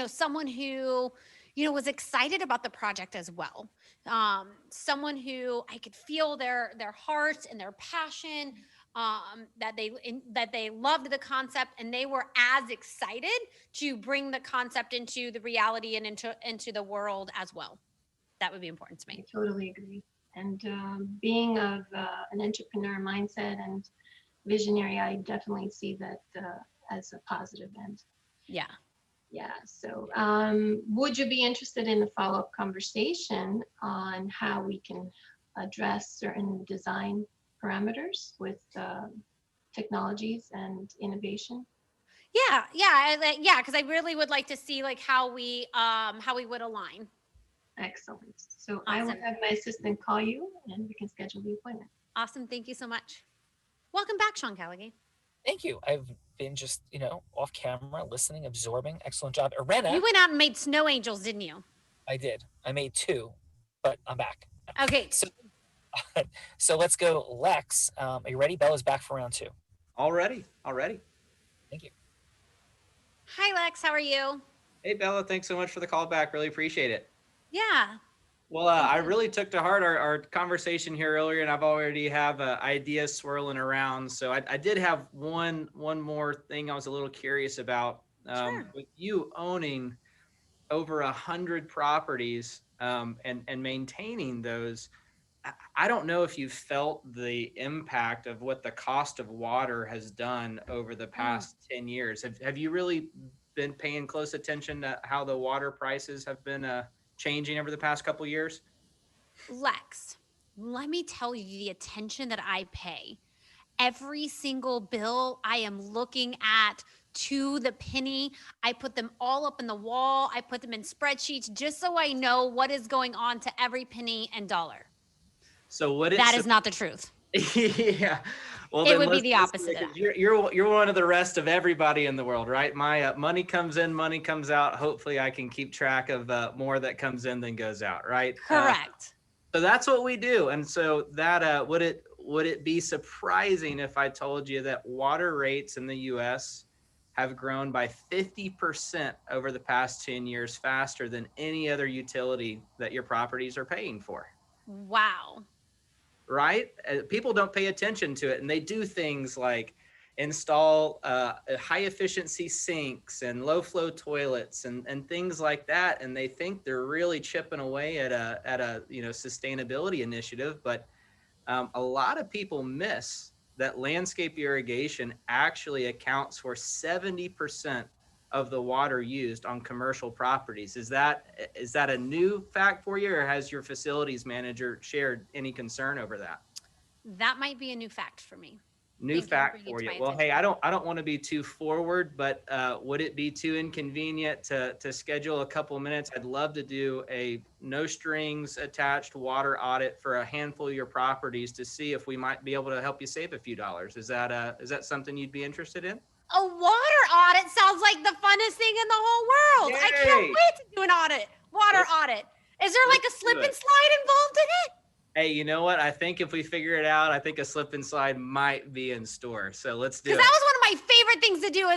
[SPEAKER 4] someone who was excited about the project as well. Someone who I could feel their heart and their passion, that they loved the concept and they were as excited to bring the concept into the reality and into the world as well. That would be important to me.
[SPEAKER 5] I totally agree. And being of an entrepreneur mindset and visionary, I definitely see that as a positive end.
[SPEAKER 4] Yeah.
[SPEAKER 5] Yeah. So would you be interested in a follow-up conversation on how we can address certain design parameters with technologies and innovation?
[SPEAKER 4] Yeah, because I really would like to see like how we would align.
[SPEAKER 5] Excellent. So
[SPEAKER 4] Awesome.
[SPEAKER 5] I will have my assistant call you and we can schedule the appointment.
[SPEAKER 4] Awesome. Thank you so much. Welcome back, Sean Callaghan.
[SPEAKER 3] Thank you. I've been just, off camera, listening, absorbing. Excellent job. Arena.
[SPEAKER 4] You went out and made snow angels, didn't you?
[SPEAKER 3] I did. I made 2. but I'm back.
[SPEAKER 4] Okay.
[SPEAKER 3] So, so let's go, Lex. Are you ready? Bella's back for round 2.
[SPEAKER 6] Already.
[SPEAKER 3] Thank you.
[SPEAKER 4] Hi, Lex. How are you?
[SPEAKER 6] Hey, Bella, thanks so much for the call back. Really appreciate it.
[SPEAKER 4] Yeah.
[SPEAKER 6] Well, I really took to heart our conversation here earlier, and I've already have ideas swirling around. So I did have one more thing I was a little curious about.
[SPEAKER 4] Sure.
[SPEAKER 6] With you owning over 100 properties and maintaining those, I don't know if you've felt the impact of what the cost of water has done over the past 10 years. Have you really been paying close attention to how the water prices have been changing over the past couple of years?
[SPEAKER 4] Lex, let me tell you the attention that I pay. Every single bill I am looking at to the penny. I put them all up in the wall. I put them in spreadsheets just so I know what is going on to every penny and dollar.
[SPEAKER 6] So what
[SPEAKER 4] that is not the truth.
[SPEAKER 6] Yeah. Well,
[SPEAKER 4] it
[SPEAKER 6] then
[SPEAKER 4] would be
[SPEAKER 6] let's
[SPEAKER 4] the opposite
[SPEAKER 6] because
[SPEAKER 4] of that.
[SPEAKER 6] you're one of the rest of everybody in the world, right? My money comes in, money comes out. Hopefully, I can keep track of more that comes in than goes out, right?
[SPEAKER 4] Correct.
[SPEAKER 6] So that's what we do. And so that would it be surprising if I told you that water rates in the U.S. have grown by 50% over the past 10 years, faster than any other utility that your properties are paying for?
[SPEAKER 4] Wow.
[SPEAKER 6] Right? People don't pay attention to it, and they do things like install high efficiency sinks and low flow toilets and things like that, and they think they're really chipping away at a sustainability initiative. But a lot of people miss that landscape irrigation actually accounts for 70% of the water used on commercial properties. Is that a new fact for you, or has your facilities manager shared any concern over that?
[SPEAKER 4] That might be a new fact for me.
[SPEAKER 6] New fact for you. Well, hey, I don't want to be too forward, but would it be too inconvenient to schedule a couple of minutes? I'd love to do a no strings attached water audit for a handful of your properties to see if we might be able to help you save a few dollars. Is that something you'd be interested in?
[SPEAKER 4] A water audit sounds like the funnest thing in the whole world.
[SPEAKER 6] Yay.
[SPEAKER 4] I can't wait to do an audit. Water audit. Is there like a slip and slide involved in it?
[SPEAKER 6] Hey, you know what? I think if we figure it out, I think a slip and slide might be in store. So let's do it.
[SPEAKER 4] Because that was one of my favorite things to do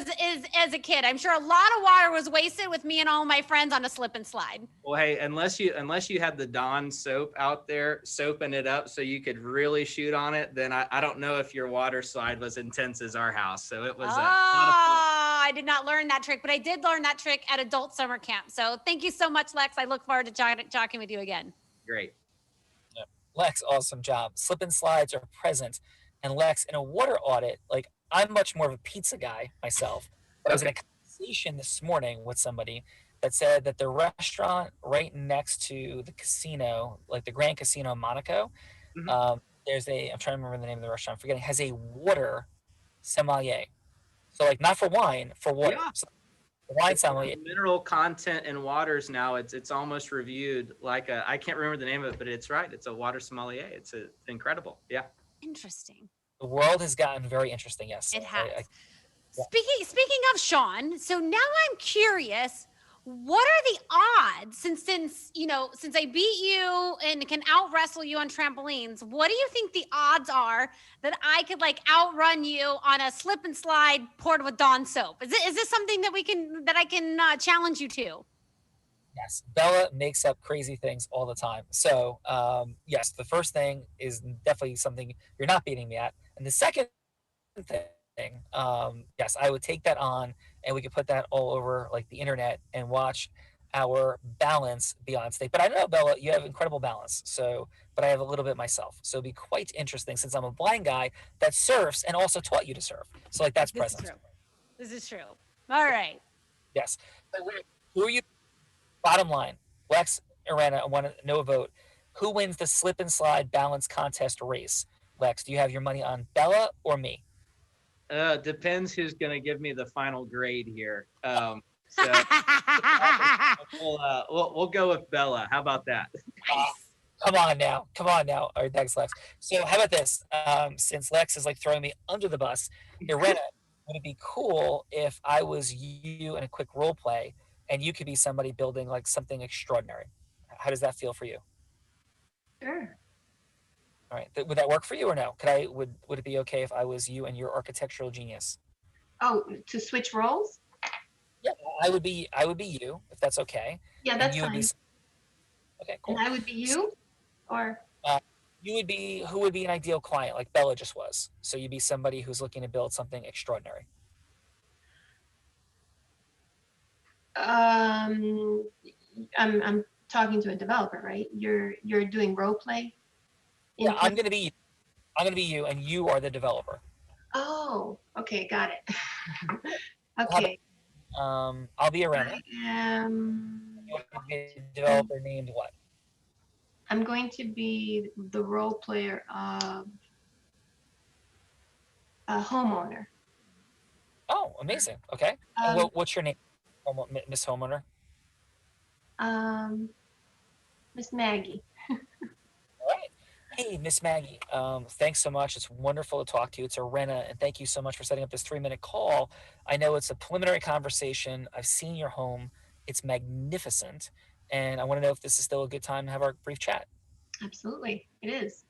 [SPEAKER 4] as a kid. I'm sure a lot of water was wasted with me and all my friends on a slip and slide.
[SPEAKER 6] Well, hey, unless you had the Dawn soap out there soaping it up so you could really shoot on it, then I don't know if your water slide was intense as our house. So it was a lot of fun.
[SPEAKER 4] I did not learn that trick, but I did learn that trick at adult summer camp. So thank you so much, Lex. I look forward to jogging with you again.
[SPEAKER 6] Great.
[SPEAKER 3] Lex, awesome job. Slip and slides are present. And Lex, in a water audit, like I'm much more of a pizza guy myself. But I was in a conversation this morning with somebody that said that the restaurant right next to the casino, like the Grand Casino in Monaco, I'm trying to remember the name of the restaurant, I'm forgetting, has a water sommelier. So like not for wine, for water.
[SPEAKER 6] Yeah.
[SPEAKER 3] So wine sommelier.
[SPEAKER 6] Mineral content in waters now, it's almost reviewed like I can't remember the name of it, but it's right. It's a water sommelier. It's incredible. Yeah.
[SPEAKER 4] Interesting.
[SPEAKER 3] The world has gotten very interesting. Yes.
[SPEAKER 4] It has.
[SPEAKER 3] Yeah.
[SPEAKER 4] Speaking of Sean, so now I'm curious, what are the odds since I beat you and can out wrestle you on trampolines, what do you think the odds are that I could like outrun you on a slip and slide poured with Dawn soap? Is this something that I can challenge you to?
[SPEAKER 3] Yes, Bella makes up crazy things all the time. So yes, the first thing is definitely something you're not beating me at, and the second thing, yes, I would take that on, and we could put that all over like the internet and watch our balance be on state. But I know, Bella, you have incredible balance. So, but I have a little bit myself. So it'd be quite interesting since I'm a blind guy that surfs and also taught you to surf. So like that's present.
[SPEAKER 4] This is true. All right.
[SPEAKER 3] Yes. Who are you? Bottom line, Lex Arena, I want to know a vote. Who wins the slip and slide balance contest race? Lex, do you have your money on Bella or me?
[SPEAKER 6] Depends who's going to give me the final grade here. So we'll go with Bella. How about that?
[SPEAKER 3] Come on now. All right, thanks, Lex. So how about this? Since Lex is like throwing me under the bus, Irena, would it be cool if I was you in a quick role play and you could be somebody building like something extraordinary? How does that feel for you?
[SPEAKER 5] Sure.
[SPEAKER 3] All right. Would that work for you or no? Would it be okay if I was you and your architectural genius?
[SPEAKER 5] Oh, to switch roles?
[SPEAKER 3] Yeah, I would be you if that's okay,
[SPEAKER 5] Yeah,
[SPEAKER 3] and
[SPEAKER 5] that's
[SPEAKER 3] you would be
[SPEAKER 5] fine.
[SPEAKER 3] okay.
[SPEAKER 5] And
[SPEAKER 3] Cool.
[SPEAKER 5] I would be
[SPEAKER 3] So,
[SPEAKER 5] you, or
[SPEAKER 3] you would be who would be an ideal client, like Bella just was. So you'd be somebody who's looking to build something extraordinary.
[SPEAKER 5] um, I'm talking to a developer, right? You're doing role play
[SPEAKER 3] Yeah,
[SPEAKER 5] in
[SPEAKER 3] I'm gonna be you, and you are the developer.
[SPEAKER 5] Oh, okay, got it.
[SPEAKER 3] How
[SPEAKER 5] Okay,
[SPEAKER 3] about, I'll be a
[SPEAKER 5] I
[SPEAKER 3] Rena.
[SPEAKER 5] am
[SPEAKER 3] You want to be
[SPEAKER 5] going
[SPEAKER 3] a
[SPEAKER 5] to be,
[SPEAKER 3] developer named what?
[SPEAKER 5] I'm going to be the role player of a homeowner.
[SPEAKER 3] Oh, amazing. Okay. And
[SPEAKER 5] Um,
[SPEAKER 3] what's your name, Miss Homeowner?
[SPEAKER 5] um, Miss Maggie.
[SPEAKER 3] All right. Hey, Miss Maggie. Thanks so much. It's wonderful to talk to you. It's Arena, and thank you so much for setting up this 3-minute call. I know it's a preliminary conversation. I've seen your home. It's magnificent, and I want to know if this is still a good time to have our brief chat.
[SPEAKER 5] Absolutely, it is.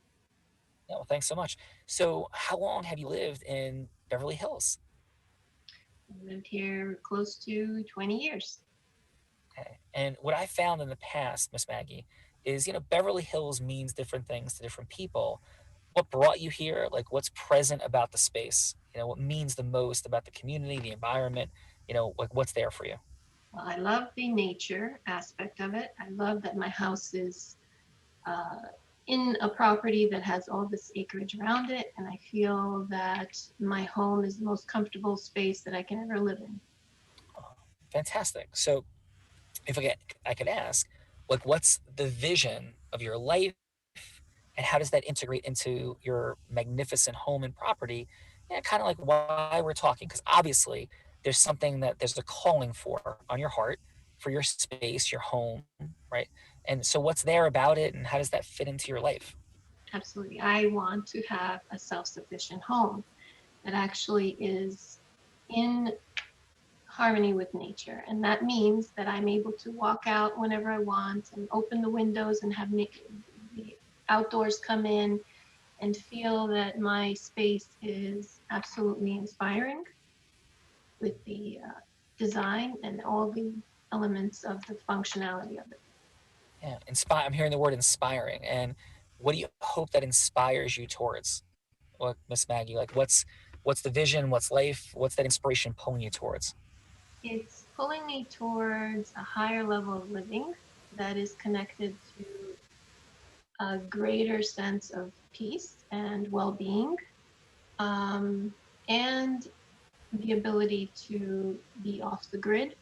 [SPEAKER 3] Yeah, well, thanks so much. So, how long have you lived in Beverly Hills?
[SPEAKER 5] I lived here close to 20 years.
[SPEAKER 3] Okay. And what I found in the past, Miss Maggie, is Beverly Hills means different things to different people. What brought you here? Like, what's present about the space? What means the most about the community, the environment? Like, what's there for you?
[SPEAKER 5] Well, I love the nature aspect of it. I love that my house is uh, in a property that has all this acreage around it, and I feel that my home is the most comfortable space that I can ever live in.
[SPEAKER 3] Oh, fantastic. So, if I could ask, like, what's the vision of your life, and how does that integrate into your magnificent home and property? Yeah, kind of like why we're talking, because obviously there's a calling for on your heart for your space, your home, right? And so, what's there about it, and how does that fit into your life?
[SPEAKER 5] Absolutely. I want to have a self sufficient home that actually is in harmony with nature. And that means that I'm able to walk out whenever I want and open the windows and have the outdoors come in and feel that my space is absolutely inspiring with the design and all the elements of the functionality of it.
[SPEAKER 3] Yeah, inspire. I'm hearing the word inspiring, and what do you hope that inspires you towards? What, Miss Maggie? Like, what's the vision? What's life? What's that inspiration pulling you towards?
[SPEAKER 5] It's pulling me towards a higher level of living that is connected to a greater sense of peace and well being, and the ability to be off the grid,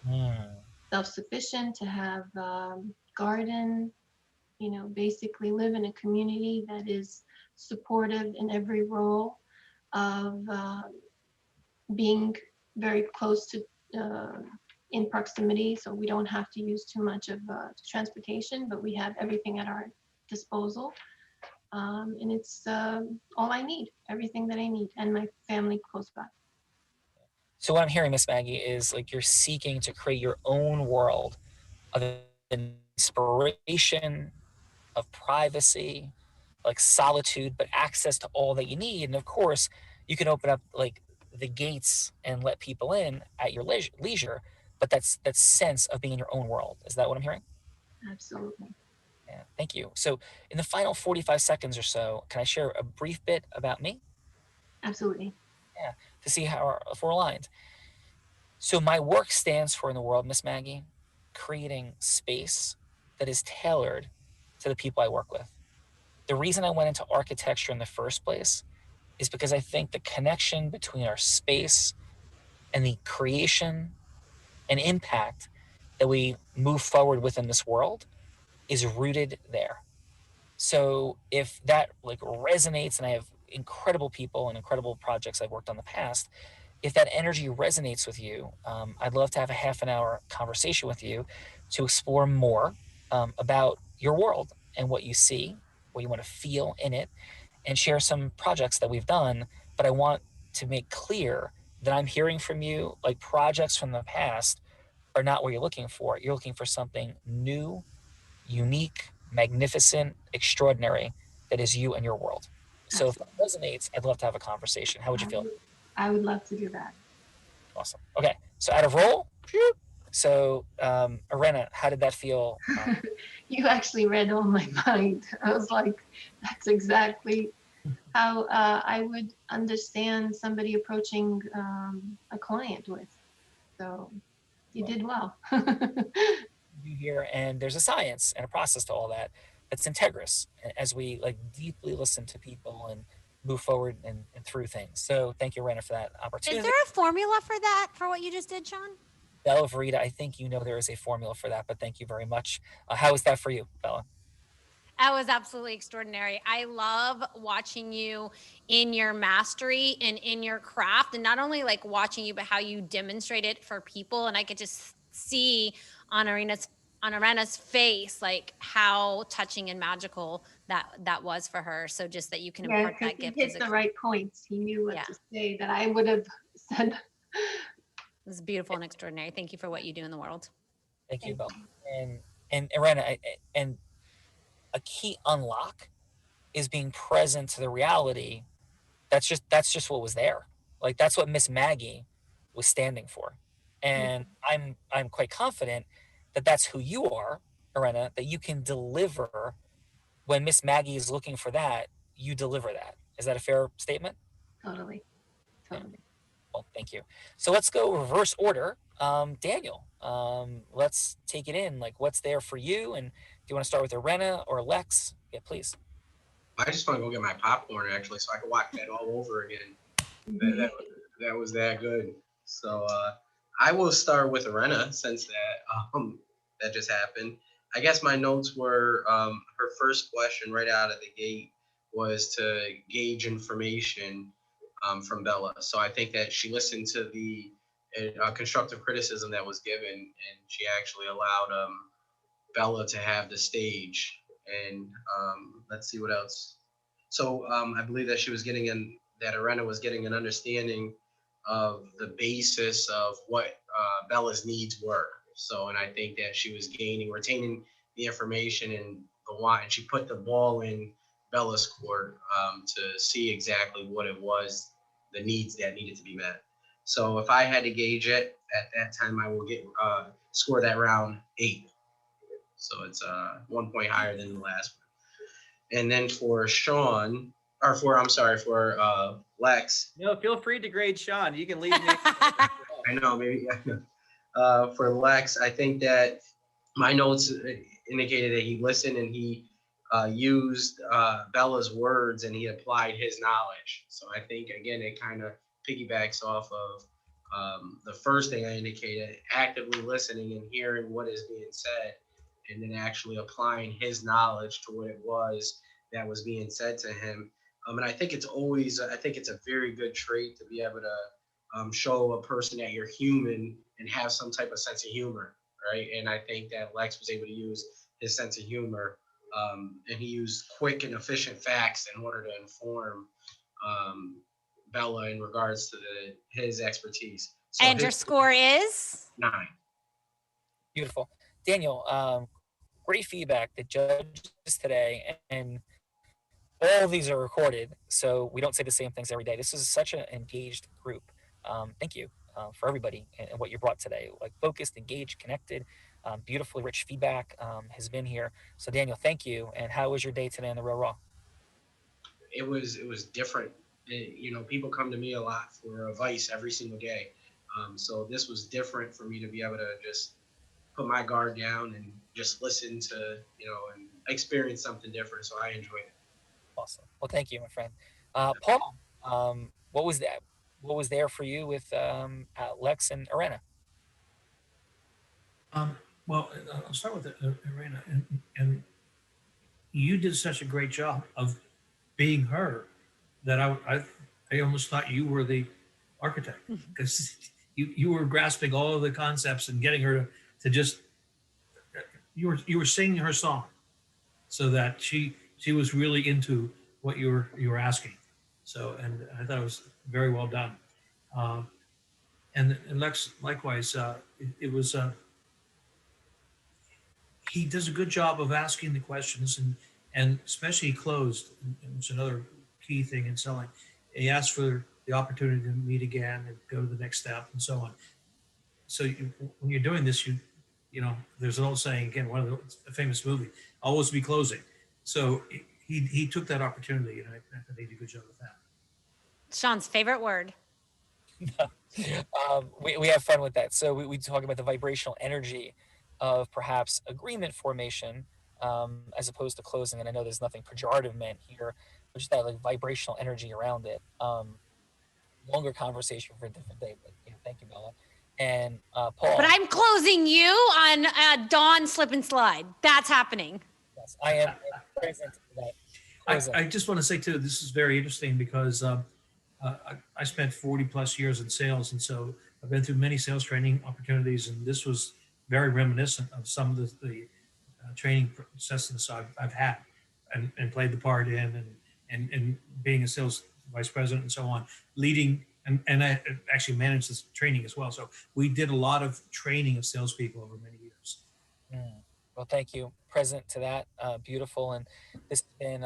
[SPEAKER 3] Hmm.
[SPEAKER 5] self sufficient, to have garden, basically live in a community that is supportive in every role of being very close to uh, in proximity, so we don't have to use too much of transportation, but we have everything at our disposal. And it's all I need, everything that I need, and my family close by.
[SPEAKER 3] So what I'm hearing, Miss Maggie, is like you're seeking to create your own world of inspiration, of privacy, like solitude, but access to all that you need. And of course, you can open up like the gates and let people in at your leisure. But that's that sense of being in your own world. Is that what I'm hearing?
[SPEAKER 5] Absolutely.
[SPEAKER 3] Yeah, thank you. So, in the final 45 seconds or so, can I share a brief bit about me?
[SPEAKER 5] Absolutely.
[SPEAKER 3] Yeah, to see how if we're aligned. So, my work stands for in the world, Miss Maggie, creating space that is tailored to the people I work with. The reason I went into architecture in the first place is because I think the connection between our space and the creation and impact that we move forward within this world is rooted there. So if that like resonates, and I have incredible people and incredible projects I've worked on in the past, if that energy resonates with you, I'd love to have a half an hour conversation with you to explore more about your world and what you see, what you want to feel in it, and share some projects that we've done. But I want to make clear that I'm hearing from you like projects from the past are not what you're looking for. You're looking for something new, unique, magnificent, extraordinary that is you and your world. So if that resonates, I'd love to have a conversation. How would you feel?
[SPEAKER 5] I would love to do that.
[SPEAKER 3] Awesome. Okay. So out of roll. So Arena, how did that feel?
[SPEAKER 5] You actually read on my mind. I was like, that's exactly how I would understand somebody approaching a client with. So you did well.
[SPEAKER 3] You here, and there's a science and a process to all that. That's integrous as we like deeply listen to people and move forward and through things. So thank you, Arena, for that opportunity.
[SPEAKER 4] Is there a formula for that, for what you just did, Sean?
[SPEAKER 3] Bella Verita, I think you know there is a formula for that, but thank you very much. How is that for you, Bella?
[SPEAKER 4] That was absolutely extraordinary. I love watching you in your mastery and in your craft, and not only like watching you, but how you demonstrate it for people. And I could just see on Arena's face, like how touching and magical that was for her. So just that you can
[SPEAKER 5] Yeah,
[SPEAKER 4] impart
[SPEAKER 5] because
[SPEAKER 4] that
[SPEAKER 5] he
[SPEAKER 4] gift
[SPEAKER 5] hit the right points. He knew what to say that I would have said.
[SPEAKER 4] It was beautiful and extraordinary. Thank you for what you do in the world.
[SPEAKER 3] Thank you, Bella. And Arena, and a key unlock is being present to the reality. That's just what was there. Like that's what Miss Maggie was standing for. And I'm quite confident that that's who you are, Arena, that you can deliver when Miss Maggie is looking for that, you deliver that. Is that a fair statement?
[SPEAKER 5] Totally.
[SPEAKER 3] Yeah. Well, thank you. So let's go reverse order. Daniel, let's take it in. Like, what's there for you? And do you want to start with Arena or Lex? Yeah, please.
[SPEAKER 9] I just want to go get my popcorn actually, so I can watch that all over again. That was that good. So I will start with Arena since that just happened. I guess my notes were her first question right out of the gate was to gauge information from Bella. So I think that she listened to the constructive criticism that was given, and she actually allowed Bella to have the stage. And let's see what else. So I believe that she was that Arena was getting an understanding of the basis of what Bella's needs were. So, and I think that she was retaining the information and and she put the ball in Bella's court to see exactly what it was, the needs that needed to be met. So if I had to gauge it at that time, I will score that round 8. So it's 1 point higher than the last one. And then for Sean, or for Lex.
[SPEAKER 6] No, feel free to grade Sean. You can leave me.
[SPEAKER 9] I know, maybe. For Lex, I think that my notes indicated that he listened and he used Bella's words and he applied his knowledge. So I think, again, it kind of piggybacks off of the first thing I indicated, actively listening and hearing what is being said, and then actually applying his knowledge to what it was that was being said to him. And I think it's a very good trait to be able to show a person that you're human and have some type of sense of humor, right? And I think that Lex was able to use his sense of humor, and he used quick and efficient facts in order to inform Bella in regards to his expertise. So
[SPEAKER 4] and your score is
[SPEAKER 9] 9.
[SPEAKER 3] Beautiful. Daniel, great feedback. The judges today, and all of these are recorded, so we don't say the same things every day. This is such an engaged group. Thank you for everybody and what you brought today. Like focused, engaged, connected, beautifully rich feedback has been here. So Daniel, thank you. And how was your day today on the Real Raw?
[SPEAKER 9] It was different. People come to me a lot for advice every single day. So this was different for me to be able to just put my guard down and just listen to, and experience something different. So I enjoyed it.
[SPEAKER 3] Awesome. Well, thank you, my friend. Paul, what was that? What was there for you with Lex and Arena?
[SPEAKER 8] Well, I'll start with Arena, and you did such a great job of being her that I almost thought you were the architect because you were grasping all of the concepts and getting her to just you were singing her song so that she was really into what you were asking. So, and I thought it was very well done. And Lex, likewise, it was he does a good job of asking the questions, and especially closed. And it's another key thing in selling. He asks for the opportunity to meet again and go to the next step and so on. So when you're doing this, there's an old saying, again, one of the famous movie, always be closing. So he took that opportunity, and I think he did a good job with that.
[SPEAKER 4] Sean's favorite word.
[SPEAKER 3] We have fun with that. So we talk about the vibrational energy of perhaps agreement formation, as opposed to closing. And I know there's nothing pejorative meant here, but just that like vibrational energy around it. Longer conversation for a different day, but thank you, Bella. And Paul.
[SPEAKER 4] But I'm closing you on Dawn slip and slide. That's happening.
[SPEAKER 3] Yes, I am present for that.
[SPEAKER 8] I just want to say too, this is very interesting because I spent 40 plus years in sales, and so I've been through many sales training opportunities, and this was very reminiscent of some of the training sessions I've had and played the part in, and being a sales vice president and so on, leading, and I actually managed this training as well. So we did a lot of training of salespeople over many years.
[SPEAKER 3] Well, thank you. Present to that. Beautiful. And this has been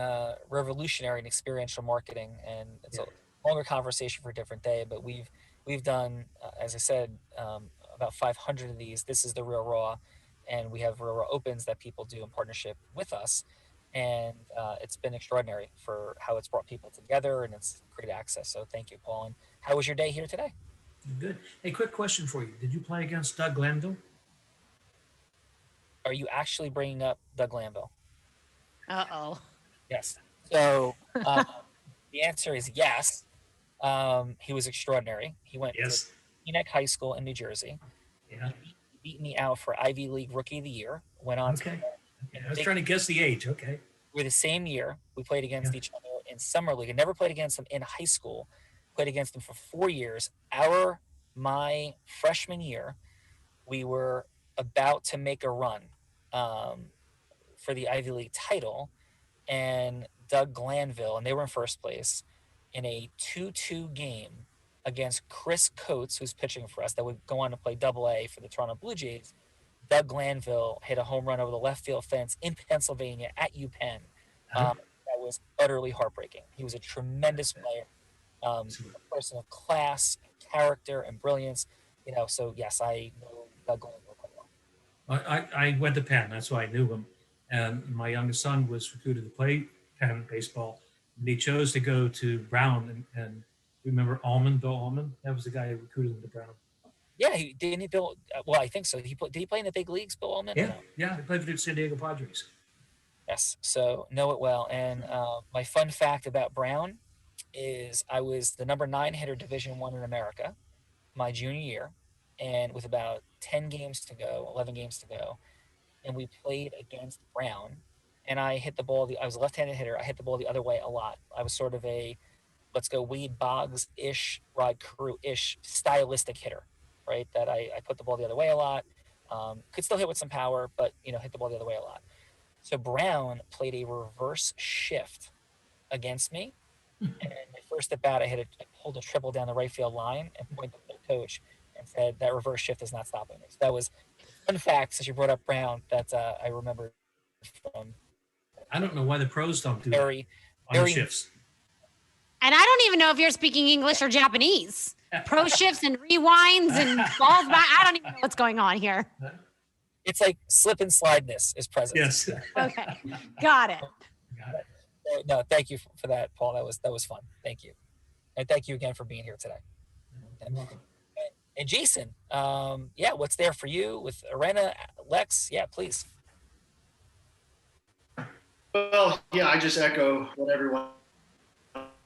[SPEAKER 3] revolutionary in experiential marketing, and it's a longer conversation for a different day, but we've done, as I said, about 500 of these. This is the Real Raw, and we have Real Raw Opens that people do in partnership with us. And it's been extraordinary for how it's brought people together, and it's great access. So thank you, Paul. And how was your day here today?
[SPEAKER 8] Good. Hey, quick question for you. Did you play against Doug Glanville?
[SPEAKER 3] Are you actually bringing up Doug Glanville?
[SPEAKER 4] Uh-oh.
[SPEAKER 3] Yes. So the answer is yes. He was extraordinary. He went to Teaneck High School in New Jersey.
[SPEAKER 8] Yeah.
[SPEAKER 3] He beat me out for Ivy League Rookie of the Year. Went on.
[SPEAKER 8] Okay. I was trying to guess the age. Okay.
[SPEAKER 3] We're the same year. We played against each other in summer league. I never played against him in high school. Played against him for 4 years. My freshman year, we were about to make a run for the Ivy League title, and Doug Glanville, and they were in first place in a 2-2 game against Chris Coates, who's pitching for us, that would go on to play Double-A for the Toronto Blue Jays. Doug Glanville hit a home run over the left field fence in Pennsylvania at UPenn. That was utterly heartbreaking. He was a tremendous player, a person of class, character, and brilliance. So yes, I know Doug Glanville quite well.
[SPEAKER 8] I went to Penn. That's why I knew him. And my youngest son was recruited to play Penn baseball. And he chose to go to Brown. And remember Bill Allman? That was the guy who recruited him to Brown.
[SPEAKER 3] Yeah, didn't he, Bill? Well, I think so. Did he play in the big leagues, Bill Allman?
[SPEAKER 8] Yeah, he played for the San Diego Padres.
[SPEAKER 3] Yes, so know it well. And my fun fact about Brown is I was the number 9 hitter Division I in America my junior year, and with about 10 games to go, 11 games to go, and we played against Brown, and I hit the ball. I was a left-handed hitter. I hit the ball the other way a lot. I was sort of a, let's go Wade Boggs-ish, Rod Carew-ish stylistic hitter, right? That I put the ball the other way a lot. Could still hit with some power, but hit the ball the other way a lot. So Brown played a reverse shift against me. And my first at bat, I pulled a triple down the right field line and pointed to the coach and said, that reverse shift is not stopping me. So that was a fun fact, since you brought up Brown, that I remember from.
[SPEAKER 8] I don't know why the pros don't do
[SPEAKER 3] very
[SPEAKER 8] shifts.
[SPEAKER 4] And I don't even know if you're speaking English or Japanese. Pro shifts and rewinds and balls back. I don't even know what's going on here.
[SPEAKER 3] It's like slip and slideness is present.
[SPEAKER 8] Yes.
[SPEAKER 4] Okay. Got it.
[SPEAKER 3] No, thank you for that, Paul. That was fun. Thank you. And thank you again for being here today. And Jason, what's there for you with Arena, Lex? Yeah, please.
[SPEAKER 7] Well, I just echo what everyone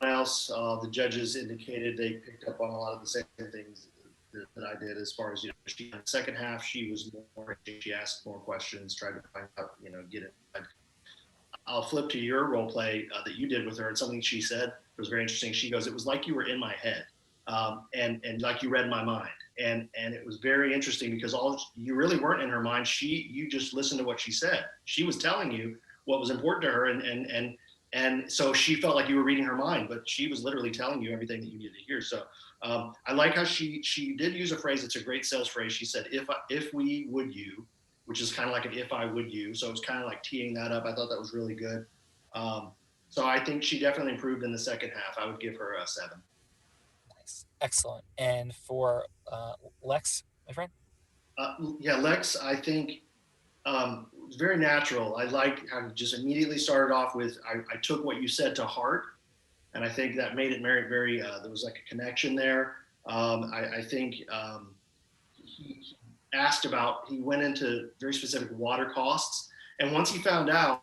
[SPEAKER 7] else. The judges indicated they picked up on a lot of the same things that I did, as far as, in the second half, she was more, she asked more questions, tried to find out, get it. I'll flip to your role play that you did with her, and something she said was very interesting. She goes, it was like you were in my head, and like you read my mind. And it was very interesting because you really weren't in her mind. You just listened to what she said. She was telling you what was important to her, and so she felt like you were reading her mind, but she was literally telling you everything that you needed to hear. So I like how she did use a phrase. It's a great sales phrase. She said, if we would you, which is kind of like an if I would you. So it was kind of like teeing that up. I thought that was really good. So I think she definitely improved in the second half. I would give her a 7.
[SPEAKER 3] Nice. Excellent. And for Lex, my friend?
[SPEAKER 7] Yeah, Lex, I think it's very natural. I like how you just immediately started off with, I took what you said to heart. And I think that made it very, very, there was like a connection there. I think he asked about, he went into very specific water costs. And once he found out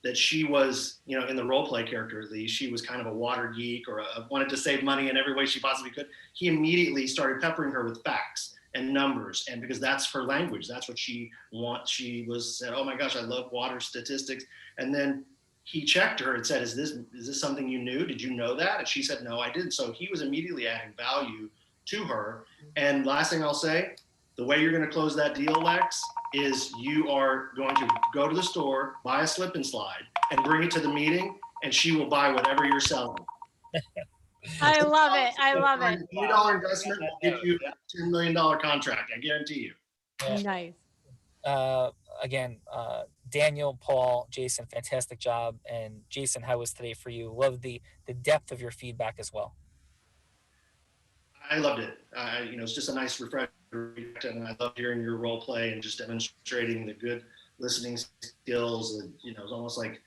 [SPEAKER 7] that she was, you know, in the role play character, at least, she was kind of a water geek or wanted to save money in every way she possibly could, he immediately started peppering her with facts and numbers. And because that's her language, that's what she wants. She was said, oh my gosh, I love water statistics. And then he checked her and said, is this something you knew? Did you know that? And she said, no, I didn't. So he was immediately adding value to her. And last thing I'll say, the way you're going to close that deal, Lex, is you are going to go to the store, buy a slip and slide, and bring it to the meeting, and she will buy whatever you're selling.
[SPEAKER 4] I love it. I love it.
[SPEAKER 7] $3 investment will get you a $10 million contract. I guarantee you.
[SPEAKER 4] Nice.
[SPEAKER 3] Again, Daniel, Paul, Jason, fantastic job. And Jason, how was today for you? Love the depth of your feedback as well.
[SPEAKER 7] I loved it. You know, it's just a nice refresher, and I loved hearing your role play and just demonstrating the good listening skills. And you know, it's almost like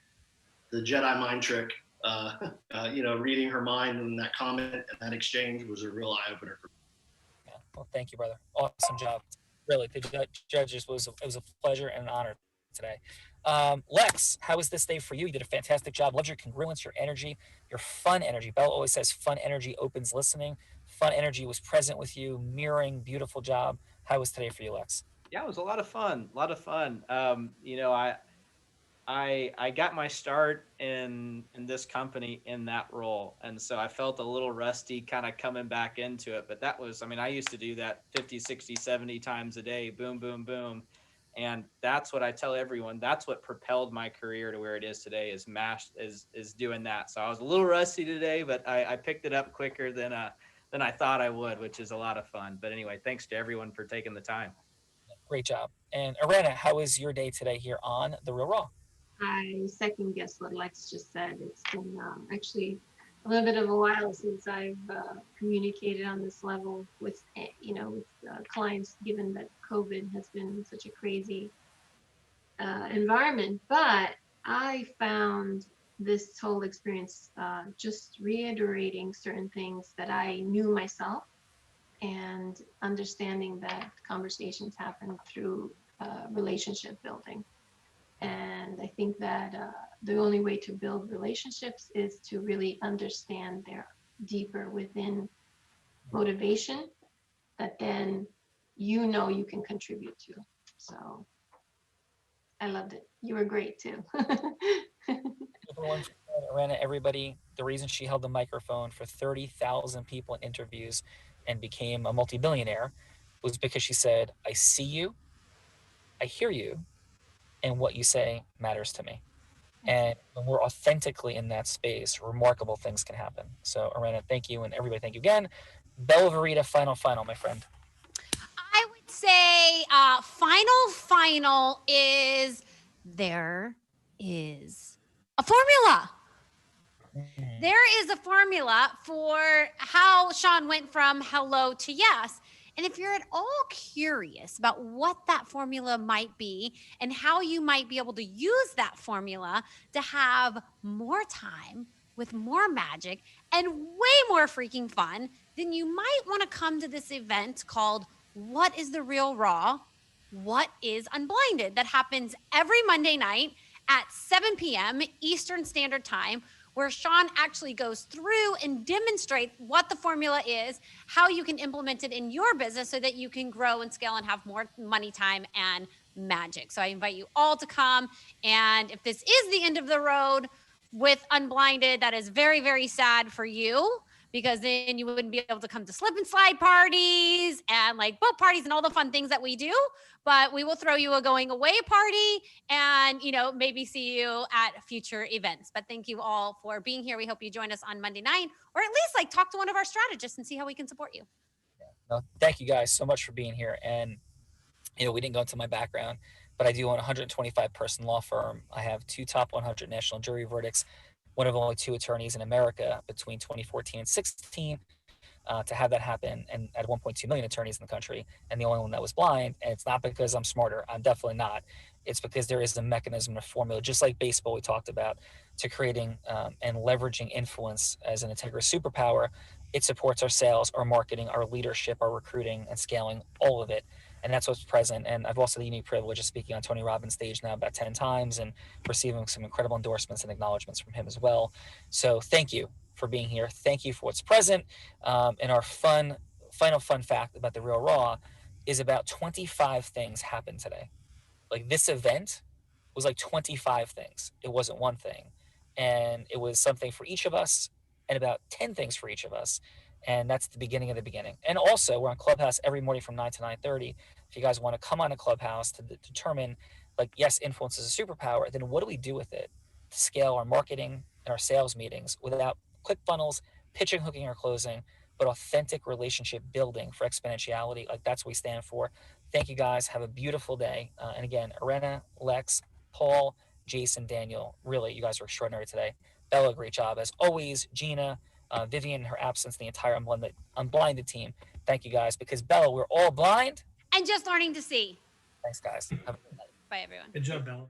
[SPEAKER 7] the Jedi mind trick. You know, reading her mind, and that comment and that exchange was a real eye opener for me.
[SPEAKER 3] Yeah. Well, thank you, brother. Awesome job. Really, the judges it was a pleasure and an honor today. Lex, how was this day for you? You did a fantastic job. Loved your congruence, your energy, your fun energy. Bella always says fun energy opens listening. Fun energy was present with you, mirroring, beautiful job. How was today for you, Lex?
[SPEAKER 6] Yeah, it was a lot of fun. A lot of fun. You know, I got my start in this company in that role. And so I felt a little rusty kind of coming back into it. But that was, I mean, I used to do that 50, 60, 70 times a day, boom, boom, boom. And that's what I tell everyone. That's what propelled my career to where it is today, is doing that. So I was a little rusty today, but I picked it up quicker than I thought I would, which is a lot of fun. But anyway, thanks to everyone for taking the time.
[SPEAKER 3] Great job. And Arena, how was your day today here on The Real Raw?
[SPEAKER 5] I second guess what Lex just said. It's been actually a little bit of a while since I've communicated on this level with, you know, with clients, given that COVID has been such a crazy environment. But I found this whole experience just reiterating certain things that I knew myself, and understanding that conversations happen through relationship building. And I think that the only way to build relationships is to really understand their deeper within motivation that then you know you can contribute to. So I loved it. You were great too.
[SPEAKER 3] Arena, everybody, the reason she held the microphone for 30,000 people in interviews and became a multi-billionaire was because she said, I see you, I hear you, and what you say matters to me. And when we're authentically in that space, remarkable things can happen. So, Arena, thank you, and everybody, thank you again. Bella Verita, final, my friend.
[SPEAKER 4] I would say final is there is a formula. There is a formula for how Sean went from hello to yes. And if you're at all curious about what that formula might be and how you might be able to use that formula to have more time with more magic and way more freaking fun, then you might want to come to this event called What is the Real Raw? What is Unblinded? That happens every Monday night at 7 p.m. Eastern Standard Time, where Sean actually goes through and demonstrates what the formula is, how you can implement it in your business so that you can grow and scale and have more money, time, and magic. So I invite you all to come. And if this is the end of the road with Unblinded, that is very, very sad for you, because then you wouldn't be able to come to slip and slide parties and like boat parties and all the fun things that we do. But we will throw you a going away party and, you know, maybe see you at future events. But thank you all for being here. We hope you join us on Monday night, or at least like talk to one of our strategists and see how we can support you.
[SPEAKER 3] Yeah. No, thank you guys so much for being here. And, you know, we didn't go into my background, but I do own a 125 person law firm. I have 2 top 100 national jury verdicts, one of only 2 attorneys in America between 2014 and 16. To have that happen, and at 1.2 million attorneys in the country, and the only one that was blind. And it's not because I'm smarter. I'm definitely not. It's because there is a mechanism, a formula, just like baseball we talked about, to creating and leveraging influence as an integrous superpower. It supports our sales, our marketing, our leadership, our recruiting, and scaling, all of it. And that's what's present. And I've also the unique privilege of speaking on Tony Robbins' stage now about 10 times and receiving some incredible endorsements and acknowledgments from him as well. So thank you for being here. Thank you for what's present. And our final fun fact about the Real Raw is about 25 things happened today. Like this event was like 25 things. It wasn't one thing. And it was something for each of us and about 10 things for each of us. And that's the beginning of the beginning. And also, we're on Clubhouse every morning from 9 to 9:30. If you guys want to come on a Clubhouse to determine, like, yes, influence is a superpower, then what do we do with it to scale our marketing and our sales meetings without click funnels, pitching, hooking, or closing, but authentic relationship building for exponentiality? Like, that's what we stand for. Thank you guys. Have a beautiful day. And again, Arena, Lex, Paul, Jason, Daniel, really, you guys are extraordinary today. Bella, great job. As always, Gina, Vivian in her absence, the entire Unblinded team. Thank you guys, because Bella, we're all blind.
[SPEAKER 4] And just learning to see.
[SPEAKER 3] Thanks, guys. Have a good night.
[SPEAKER 4] Bye, everyone.
[SPEAKER 8] Good job, Bella.